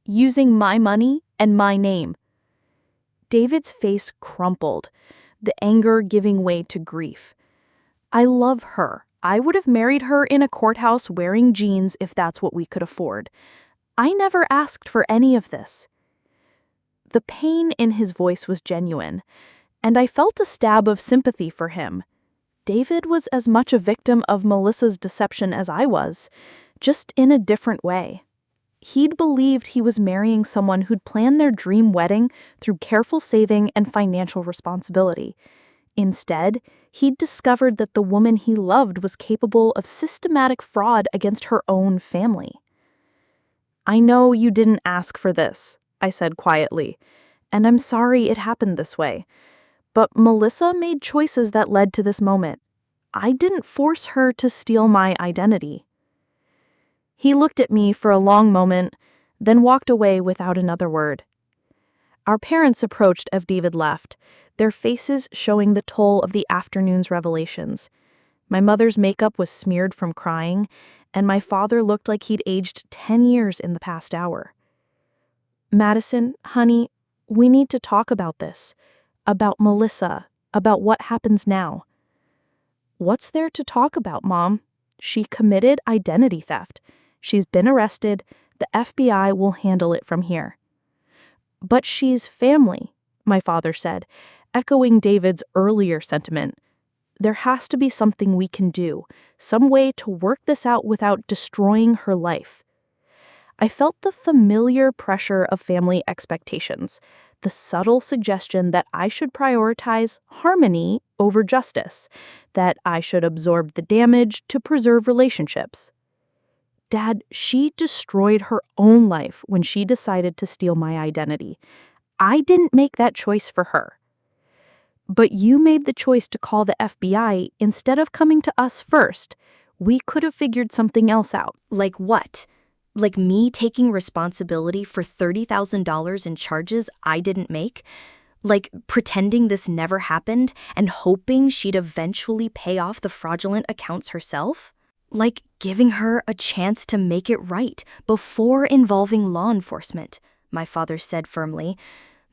using my money and my name. David's face crumpled, the anger giving way to grief. I love her. I would have married her in a courthouse wearing jeans if that's what we could afford. I never asked for any of this. The pain in his voice was genuine, and I felt a stab of sympathy for him. David was as much a victim of Melissa's deception as I was, just in a different way. He'd believed he was marrying someone who'd planned their dream wedding through careful saving and financial responsibility. Instead, he'd discovered that the woman he loved was capable of systematic fraud against her own family. I know you didn't ask for this, I said quietly, and I'm sorry it happened this way. But Melissa made choices that led to this moment. I didn't force her to steal my identity. He looked at me for a long moment, then walked away without another word. Our parents approached as David left, their faces showing the toll of the afternoon's revelations. My mother's makeup was smeared from crying, and my father looked like he'd aged 10 years in the past hour. Madison, honey, we need to talk about this. About Melissa, about what happens now. What's there to talk about, Mom? She committed identity theft. She's been arrested. The FBI will handle it from here. But she's family, my father said, echoing David's earlier sentiment. There has to be something we can do, some way to work this out without destroying her life. I felt the familiar pressure of family expectations, the subtle suggestion that I should prioritize harmony over justice, that I should absorb the damage to preserve relationships. Dad, she destroyed her own life when she decided to steal my identity. I didn't make that choice for her. But you made the choice to call the FBI instead of coming to us first. We could have figured something else out. Like what? Like me taking responsibility for $30,000 in charges I didn't make? Like pretending this never happened and hoping she'd eventually pay off the fraudulent accounts herself? Like giving her a chance to make it right before involving law enforcement, my father said firmly.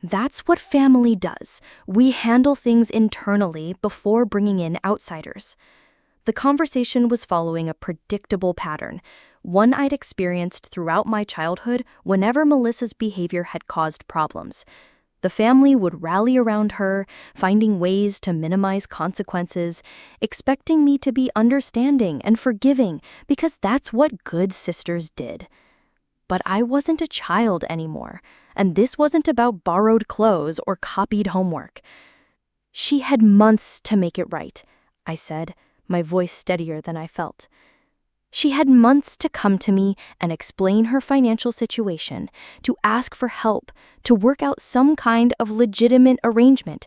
That's what family does. We handle things internally before bringing in outsiders. The conversation was following a predictable pattern, one I'd experienced throughout my childhood whenever Melissa's behavior had caused problems. The family would rally around her, finding ways to minimize consequences, expecting me to be understanding and forgiving because that's what good sisters did. But I wasn't a child anymore, and this wasn't about borrowed clothes or copied homework. She had months to make it right, I said, my voice steadier than I felt. She had months to come to me and explain her financial situation, to ask for help, to work out some kind of legitimate arrangement.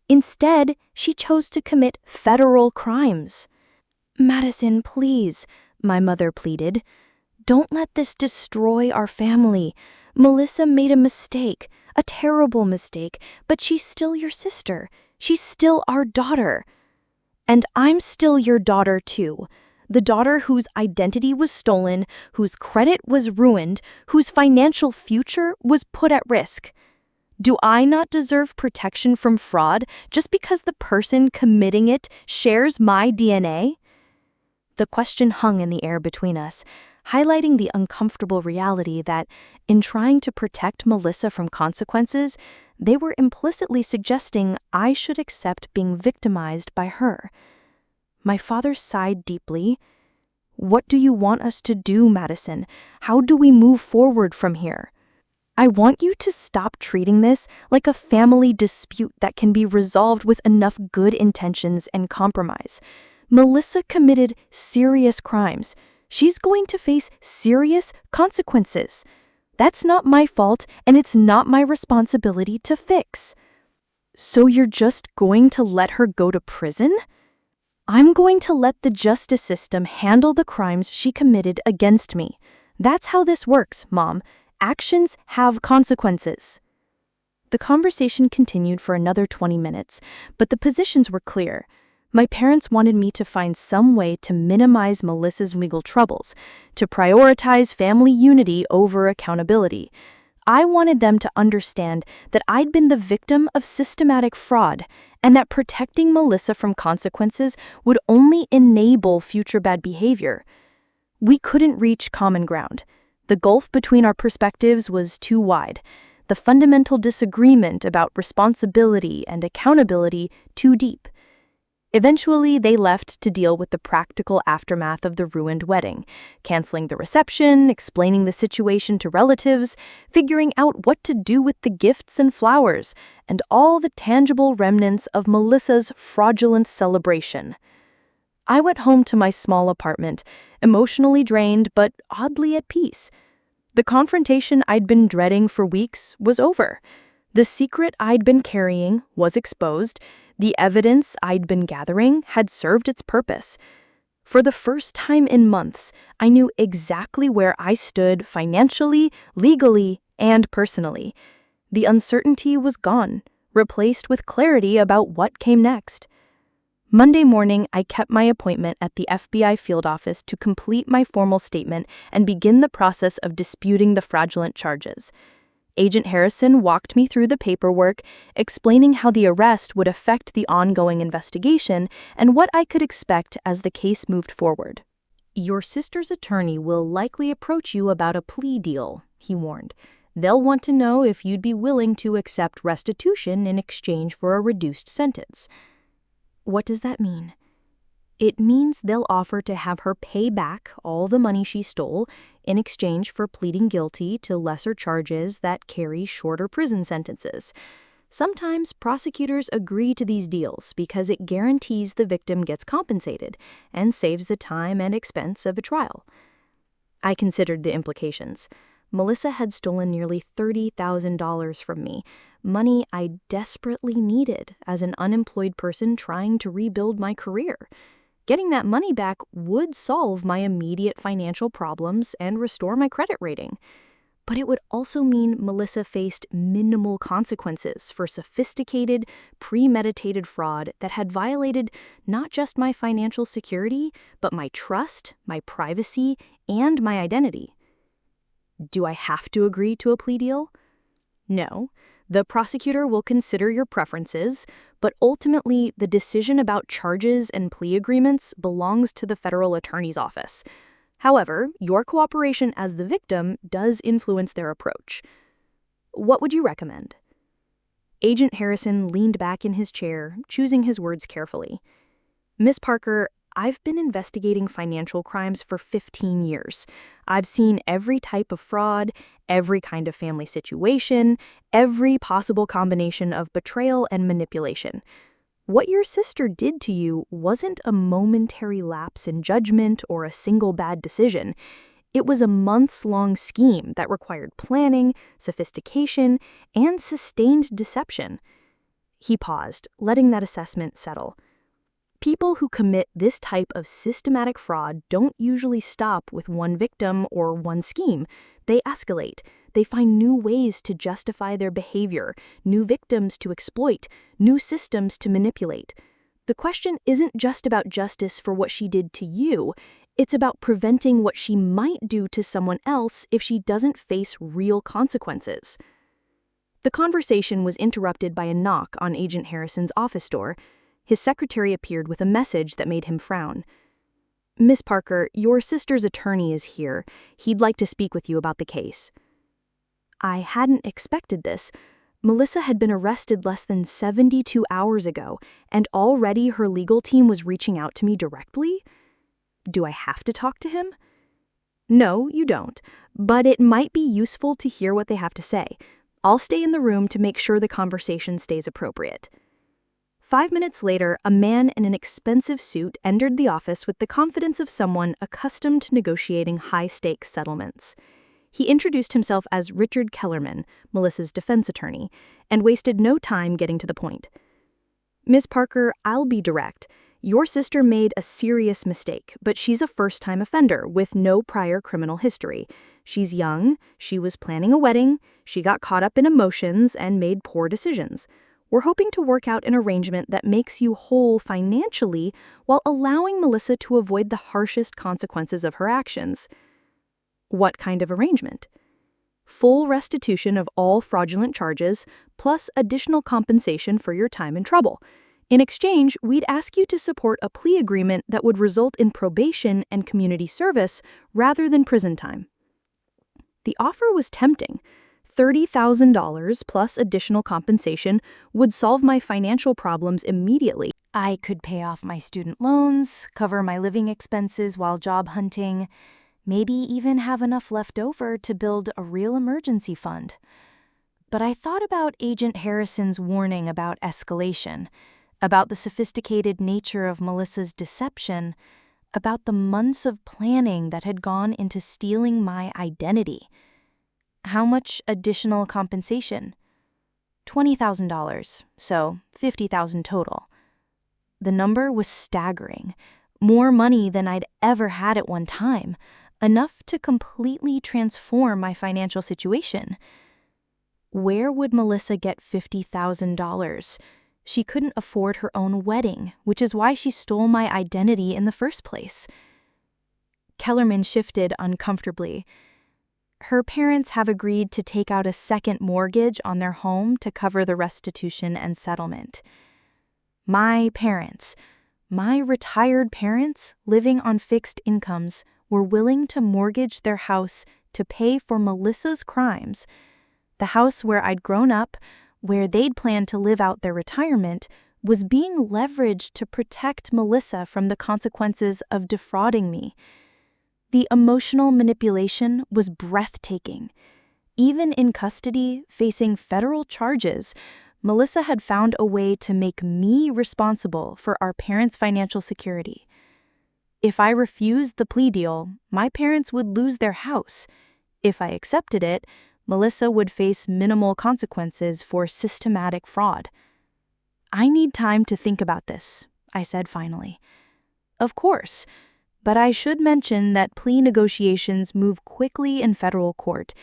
Instead, she chose to commit federal crimes. "Madison, please," my mother pleaded. "Don't let this destroy our family. Melissa made a mistake, a terrible mistake, but she's still your sister. She's still our daughter. And I'm still your daughter too. The daughter whose identity was stolen, whose credit was ruined, whose financial future was put at risk. Do I not deserve protection from fraud just because the person committing it shares my DNA?" The question hung in the air between us, highlighting the uncomfortable reality that, in trying to protect Melissa from consequences, they were implicitly suggesting I should accept being victimized by her. My father sighed deeply. "What do you want us to do, Madison? How do we move forward from here? I want you to stop treating this like a family dispute that can be resolved with enough good intentions and compromise. Melissa committed serious crimes. She's going to face serious consequences. That's not my fault, and it's not my responsibility to fix." "So you're just going to let her go to prison?" "I'm going to let the justice system handle the crimes she committed against me. That's how this works, Mom. Actions have consequences." The conversation continued for another 20 minutes, but the positions were clear. My parents wanted me to find some way to minimize Melissa's legal troubles, to prioritize family unity over accountability. I wanted them to understand that I'd been the victim of systematic fraud and that protecting Melissa from consequences would only enable future bad behavior. We couldn't reach common ground. The gulf between our perspectives was too wide. The fundamental disagreement about responsibility and accountability too deep. Eventually, they left to deal with the practical aftermath of the ruined wedding, canceling the reception, explaining the situation to relatives, figuring out what to do with the gifts and flowers, and all the tangible remnants of Melissa's fraudulent celebration. I went home to my small apartment, emotionally drained but oddly at peace. The confrontation I'd been dreading for weeks was over. The secret I'd been carrying was exposed. The evidence I'd been gathering had served its purpose. For the first time in months, I knew exactly where I stood financially, legally, and personally. The uncertainty was gone, replaced with clarity about what came next. Monday morning, I kept my appointment at the FBI field office to complete my formal statement and begin the process of disputing the fraudulent charges. Agent Harrison walked me through the paperwork, explaining how the arrest would affect the ongoing investigation and what I could expect as the case moved forward. "Your sister's attorney will likely approach you about a plea deal," he warned. "They'll want to know if you'd be willing to accept restitution in exchange for a reduced sentence." "What does that mean?" "It means they'll offer to have her pay back all the money she stole in exchange for pleading guilty to lesser charges that carry shorter prison sentences. Sometimes prosecutors agree to these deals because it guarantees the victim gets compensated and saves the time and expense of a trial." I considered the implications. Melissa had stolen nearly $30,000 from me, money I desperately needed as an unemployed person trying to rebuild my career. Getting that money back would solve my immediate financial problems and restore my credit rating. But it would also mean Melissa faced minimal consequences for sophisticated, premeditated fraud that had violated not just my financial security, but my trust, my privacy, and my identity. Do I have to agree to a plea deal? No. The prosecutor will consider your preferences, but ultimately the decision about charges and plea agreements belongs to the federal attorney's office. However, your cooperation as the victim does influence their approach. What would you recommend? Agent Harrison leaned back in his chair, choosing his words carefully. Miss Parker, I've been investigating financial crimes for 15 years. I've seen every type of fraud, every kind of family situation, every possible combination of betrayal and manipulation. What your sister did to you wasn't a momentary lapse in judgment or a single bad decision. It was a months-long scheme that required planning, sophistication, and sustained deception. He paused, letting that assessment settle. People who commit this type of systematic fraud don't usually stop with one victim or one scheme. They escalate. They find new ways to justify their behavior, new victims to exploit, new systems to manipulate. The question isn't just about justice for what she did to you. It's about preventing what she might do to someone else if she doesn't face real consequences. The conversation was interrupted by a knock on Agent Harrison's office door. His secretary appeared with a message that made him frown. Miss Parker, your sister's attorney is here. He'd like to speak with you about the case. I hadn't expected this. Melissa had been arrested less than 72 hours ago, and already her legal team was reaching out to me directly? Do I have to talk to him? No, you don't, but it might be useful to hear what they have to say. I'll stay in the room to make sure the conversation stays appropriate. 5 minutes later, a man in an expensive suit entered the office with the confidence of someone accustomed to negotiating high-stakes settlements. He introduced himself as Richard Kellerman, Melissa's defense attorney, and wasted no time getting to the point. Miss Parker, I'll be direct. Your sister made a serious mistake, but she's a first-time offender with no prior criminal history. She's young, she was planning a wedding, she got caught up in emotions and made poor decisions. We're hoping to work out an arrangement that makes you whole financially while allowing Melissa to avoid the harshest consequences of her actions. What kind of arrangement? Full restitution of all fraudulent charges, plus additional compensation for your time and trouble. In exchange, we'd ask you to support a plea agreement that would result in probation and community service rather than prison time. The offer was tempting. $30,000 plus additional compensation would solve my financial problems immediately. I could pay off my student loans, cover my living expenses while job hunting, maybe even have enough left over to build a real emergency fund. But I thought about Agent Harrison's warning about escalation, about the sophisticated nature of Melissa's deception, about the months of planning that had gone into stealing my identity. How much additional compensation? $20,000, so $50,000 total. The number was staggering, more money than I'd ever had at one time, enough to completely transform my financial situation. Where would Melissa get $50,000? She couldn't afford her own wedding, which is why she stole my identity in the first place. Kellerman shifted uncomfortably. Her parents have agreed to take out a second mortgage on their home to cover the restitution and settlement. My parents, my retired parents living on fixed incomes, were willing to mortgage their house to pay for Melissa's crimes. The house where I'd grown up, where they'd planned to live out their retirement, was being leveraged to protect Melissa from the consequences of defrauding me. The emotional manipulation was breathtaking. Even in custody, facing federal charges, Melissa had found a way to make me responsible for our parents' financial security. If I refused the plea deal, my parents would lose their house. If I accepted it, Melissa would face minimal consequences for systematic fraud. I need time to think about this, I said finally. Of course, but I should mention that plea negotiations move quickly in federal court.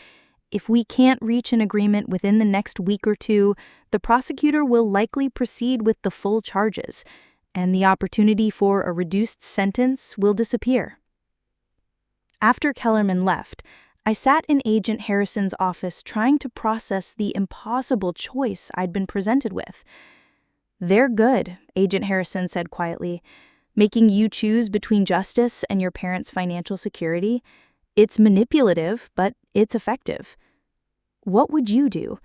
If we can't reach an agreement within the next week or two, the prosecutor will likely proceed with the full charges, and the opportunity for a reduced sentence will disappear. After Kellerman left, I sat in Agent Harrison's office trying to process the impossible choice I'd been presented with. "They're good," Agent Harrison said quietly. "Making you choose between justice and your parents' financial security. It's manipulative, but it's effective. What would you do?"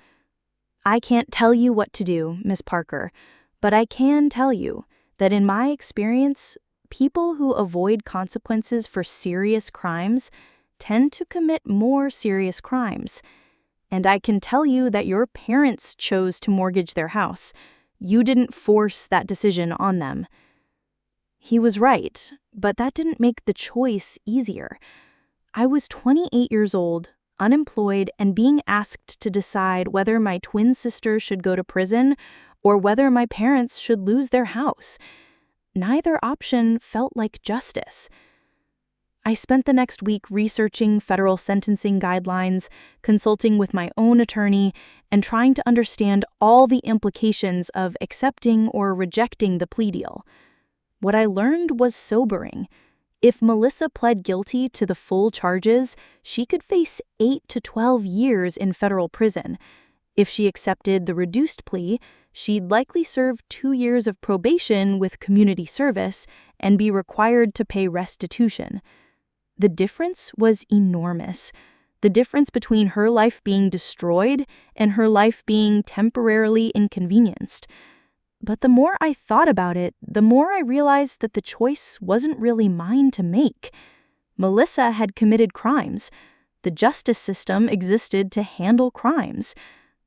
I can't tell you what to do, Miss Parker, but I can tell you that in my experience, people who avoid consequences for serious crimes tend to commit more serious crimes. And I can tell you that your parents chose to mortgage their house. You didn't force that decision on them. He was right, but that didn't make the choice easier. I was 28 years old, unemployed, and being asked to decide whether my twin sister should go to prison or whether my parents should lose their house. Neither option felt like justice. I spent the next week researching federal sentencing guidelines, consulting with my own attorney, and trying to understand all the implications of accepting or rejecting the plea deal. What I learned was sobering. If Melissa pled guilty to the full charges, she could face 8 to 12 years in federal prison. If she accepted the reduced plea, she'd likely serve 2 years of probation with community service and be required to pay restitution. The difference was enormous. The difference between her life being destroyed and her life being temporarily inconvenienced. But the more I thought about it, the more I realized that the choice wasn't really mine to make. Melissa had committed crimes. The justice system existed to handle crimes.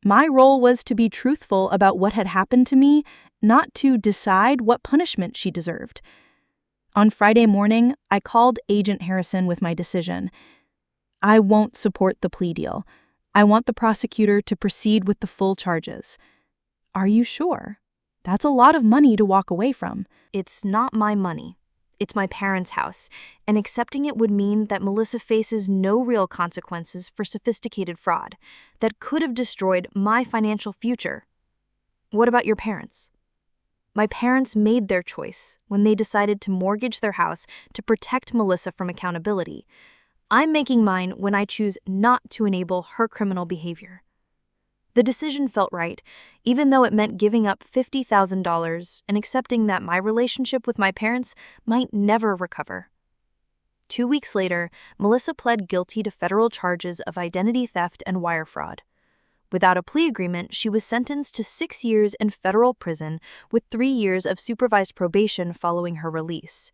My role was to be truthful about what had happened to me, not to decide what punishment she deserved. On Friday morning, I called Agent Harrison with my decision. I won't support the plea deal. I want the prosecutor to proceed with the full charges. Are you sure? That's a lot of money to walk away from. It's not my money. It's my parents' house, and accepting it would mean that Melissa faces no real consequences for sophisticated fraud that could have destroyed my financial future. What about your parents? My parents made their choice when they decided to mortgage their house to protect Melissa from accountability. I'm making mine when I choose not to enable her criminal behavior. The decision felt right, even though it meant giving up $50,000 and accepting that my relationship with my parents might never recover. 2 weeks later, Melissa pled guilty to federal charges of identity theft and wire fraud. Without a plea agreement, she was sentenced to 6 years in federal prison with 3 years of supervised probation following her release.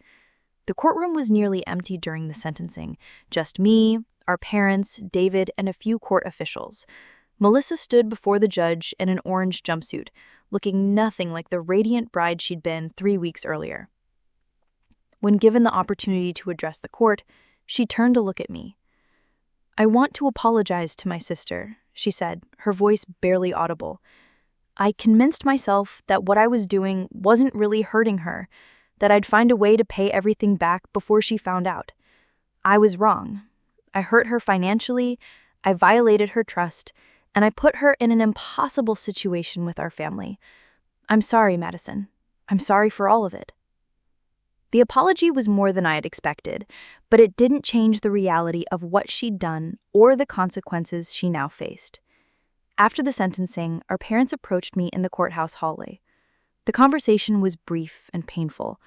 The courtroom was nearly empty during the sentencing. Just me, our parents, David, and a few court officials. Melissa stood before the judge in an orange jumpsuit, looking nothing like the radiant bride she'd been 3 weeks earlier. When given the opportunity to address the court, she turned to look at me. "I want to apologize to my sister," she said, her voice barely audible. "I convinced myself that what I was doing wasn't really hurting her, that I'd find a way to pay everything back before she found out. I was wrong. I hurt her financially, I violated her trust, and I put her in an impossible situation with our family. I'm sorry, Madison. I'm sorry for all of it." The apology was more than I had expected, but it didn't change the reality of what she'd done or the consequences she now faced. After the sentencing, our parents approached me in the courthouse hallway. The conversation was brief and painful.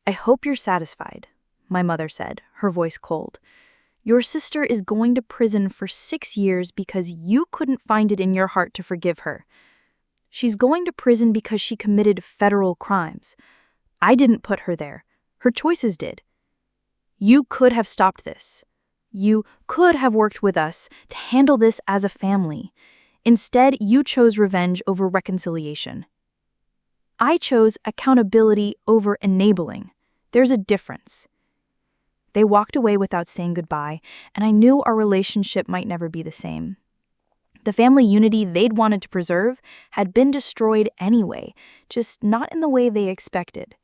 "I hope you're satisfied," my mother said, her voice cold. "Your sister is going to prison for 6 years because you couldn't find it in your heart to forgive her. She's going to prison because she committed federal crimes. I didn't put her there. Her choices did. You could have stopped this. You could have worked with us to handle this as a family. Instead, you chose revenge over reconciliation. I chose accountability over enabling. There's a difference." They walked away without saying goodbye, and I knew our relationship might never be the same. The family unity they'd wanted to preserve had been destroyed anyway, just not in the way they expected.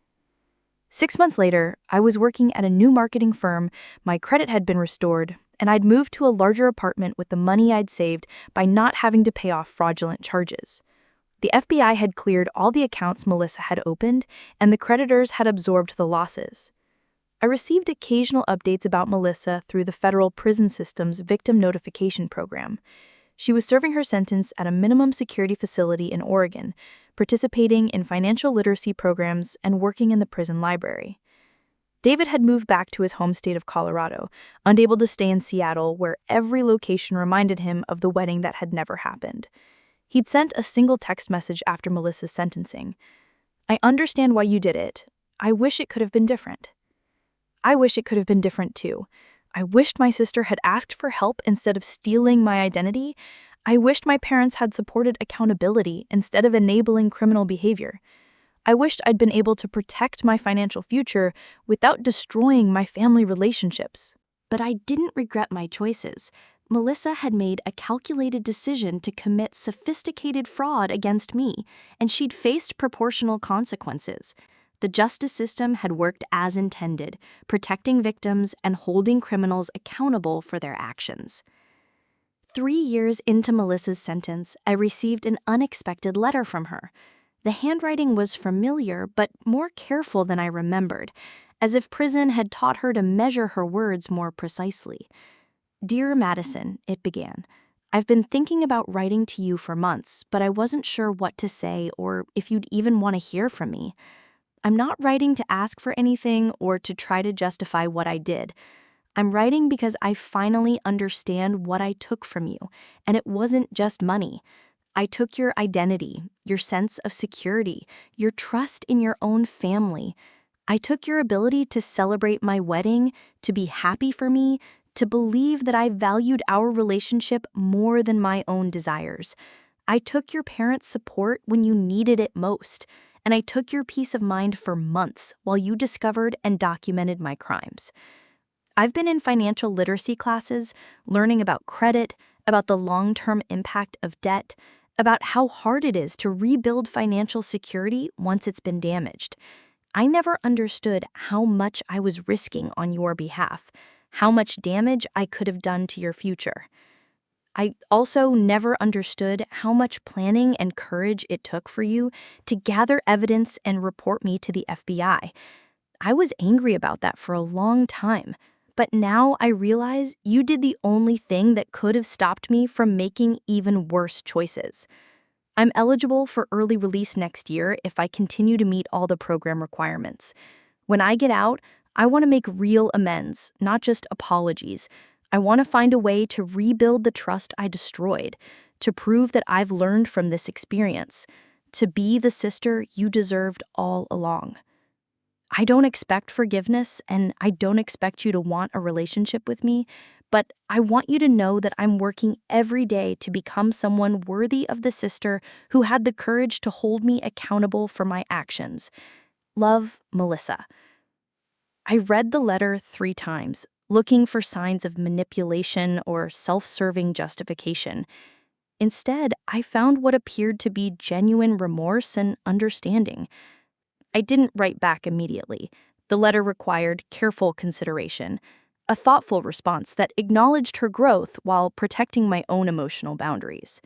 6 months later, I was working at a new marketing firm, my credit had been restored, and I'd moved to a larger apartment with the money I'd saved by not having to pay off fraudulent charges. The FBI had cleared all the accounts Melissa had opened, and the creditors had absorbed the losses. I received occasional updates about Melissa through the federal prison system's victim notification program. She was serving her sentence at a minimum security facility in Oregon, participating in financial literacy programs and working in the prison library. David had moved back to his home state of Colorado, unable to stay in Seattle, where every location reminded him of the wedding that had never happened. He'd sent a single text message after Melissa's sentencing. "I understand why you did it. I wish it could have been different." I wish it could have been different too. I wished my sister had asked for help instead of stealing my identity. I wished my parents had supported accountability instead of enabling criminal behavior. I wished I'd been able to protect my financial future without destroying my family relationships. But I didn't regret my choices. Melissa had made a calculated decision to commit sophisticated fraud against me, and she'd faced proportional consequences. The justice system had worked as intended, protecting victims and holding criminals accountable for their actions. 3 years into Melissa's sentence, I received an unexpected letter from her. The handwriting was familiar, but more careful than I remembered, as if prison had taught her to measure her words more precisely. "Dear Madison," it began, "I've been thinking about writing to you for months, but I wasn't sure what to say or if you'd even want to hear from me. I'm not writing to ask for anything or to try to justify what I did. I'm writing because I finally understand what I took from you, and it wasn't just money. I took your identity, your sense of security, your trust in your own family. I took your ability to celebrate my wedding, to be happy for me, to believe that I valued our relationship more than my own desires. I took your parents' support when you needed it most, and I took your peace of mind for months while you discovered and documented my crimes. I've been in financial literacy classes, learning about credit, about the long-term impact of debt, about how hard it is to rebuild financial security once it's been damaged. I never understood how much I was risking on your behalf, how much damage I could have done to your future. I also never understood how much planning and courage it took for you to gather evidence and report me to the FBI. I was angry about that for a long time, but now I realize you did the only thing that could have stopped me from making even worse choices. I'm eligible for early release next year if I continue to meet all the program requirements. When I get out, I want to make real amends, not just apologies. I want to find a way to rebuild the trust I destroyed, to prove that I've learned from this experience, to be the sister you deserved all along. I don't expect forgiveness, and I don't expect you to want a relationship with me, but I want you to know that I'm working every day to become someone worthy of the sister who had the courage to hold me accountable for my actions. Love, Melissa. I read the letter 3 times, looking for signs of manipulation or self-serving justification. Instead, I found what appeared to be genuine remorse and understanding. I didn't write back immediately. The letter required careful consideration, a thoughtful response that acknowledged her growth while protecting my own emotional boundaries.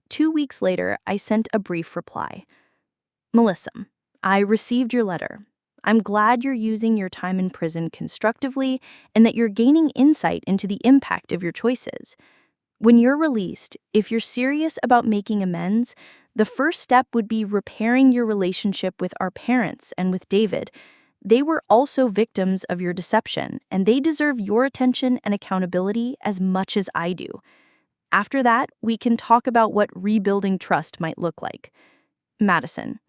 2 weeks later, I sent a brief reply. "Melissa, I received your letter. I'm glad you're using your time in prison constructively and that you're gaining insight into the impact of your choices. When you're released, if you're serious about making amends, the first step would be repairing your relationship with our parents and with David. They were also victims of your deception, and they deserve your attention and accountability as much as I do. After that, we can talk about what rebuilding trust might look like. Madison."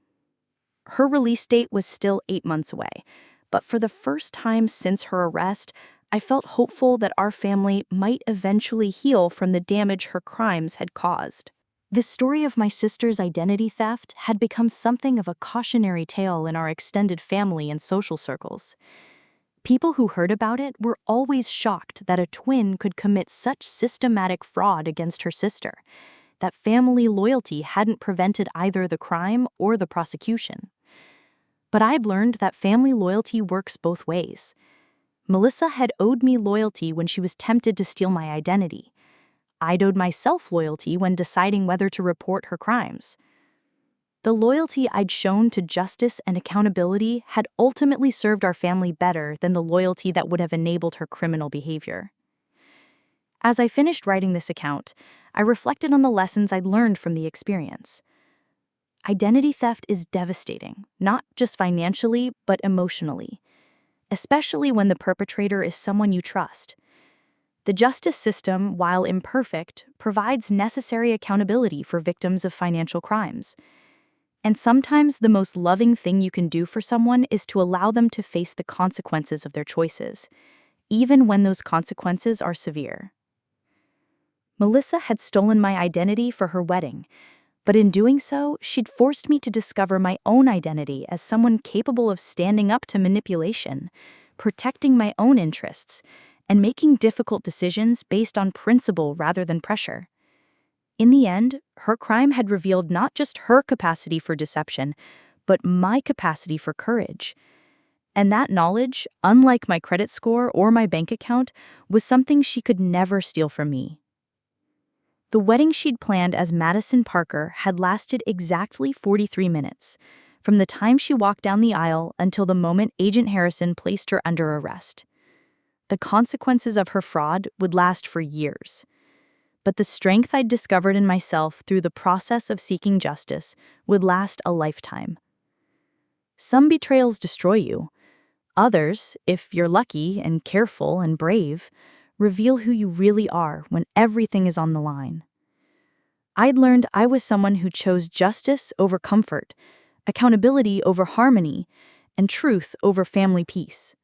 Her release date was still 8 months away, but for the first time since her arrest, I felt hopeful that our family might eventually heal from the damage her crimes had caused. The story of my sister's identity theft had become something of a cautionary tale in our extended family and social circles. People who heard about it were always shocked that a twin could commit such systematic fraud against her sister, that family loyalty hadn't prevented either the crime or the prosecution. But I'd learned that family loyalty works both ways. Melissa had owed me loyalty when she was tempted to steal my identity. I'd owed myself loyalty when deciding whether to report her crimes. The loyalty I'd shown to justice and accountability had ultimately served our family better than the loyalty that would have enabled her criminal behavior. As I finished writing this account, I reflected on the lessons I'd learned from the experience. Identity theft is devastating, not just financially, but emotionally, especially when the perpetrator is someone you trust. The justice system, while imperfect, provides necessary accountability for victims of financial crimes. And sometimes the most loving thing you can do for someone is to allow them to face the consequences of their choices, even when those consequences are severe. Melissa had stolen my identity for her wedding, but in doing so, she'd forced me to discover my own identity as someone capable of standing up to manipulation, protecting my own interests, and making difficult decisions based on principle rather than pressure. In the end, her crime had revealed not just her capacity for deception, but my capacity for courage. And that knowledge, unlike my credit score or my bank account, was something she could never steal from me. The wedding she'd planned as Madison Parker had lasted exactly 43 minutes, from the time she walked down the aisle until the moment Agent Harrison placed her under arrest. The consequences of her fraud would last for years. But the strength I'd discovered in myself through the process of seeking justice would last a lifetime. Some betrayals destroy you. Others, if you're lucky and careful and brave, reveal who you really are when everything is on the line. I'd learned I was someone who chose justice over comfort, accountability over harmony, and truth over family peace.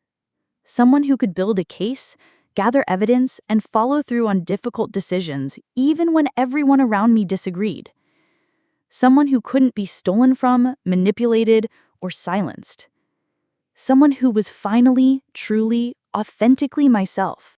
Someone who could build a case, gather evidence, and follow through on difficult decisions even when everyone around me disagreed. Someone who couldn't be stolen from, manipulated, or silenced. Someone who was finally, truly, authentically myself.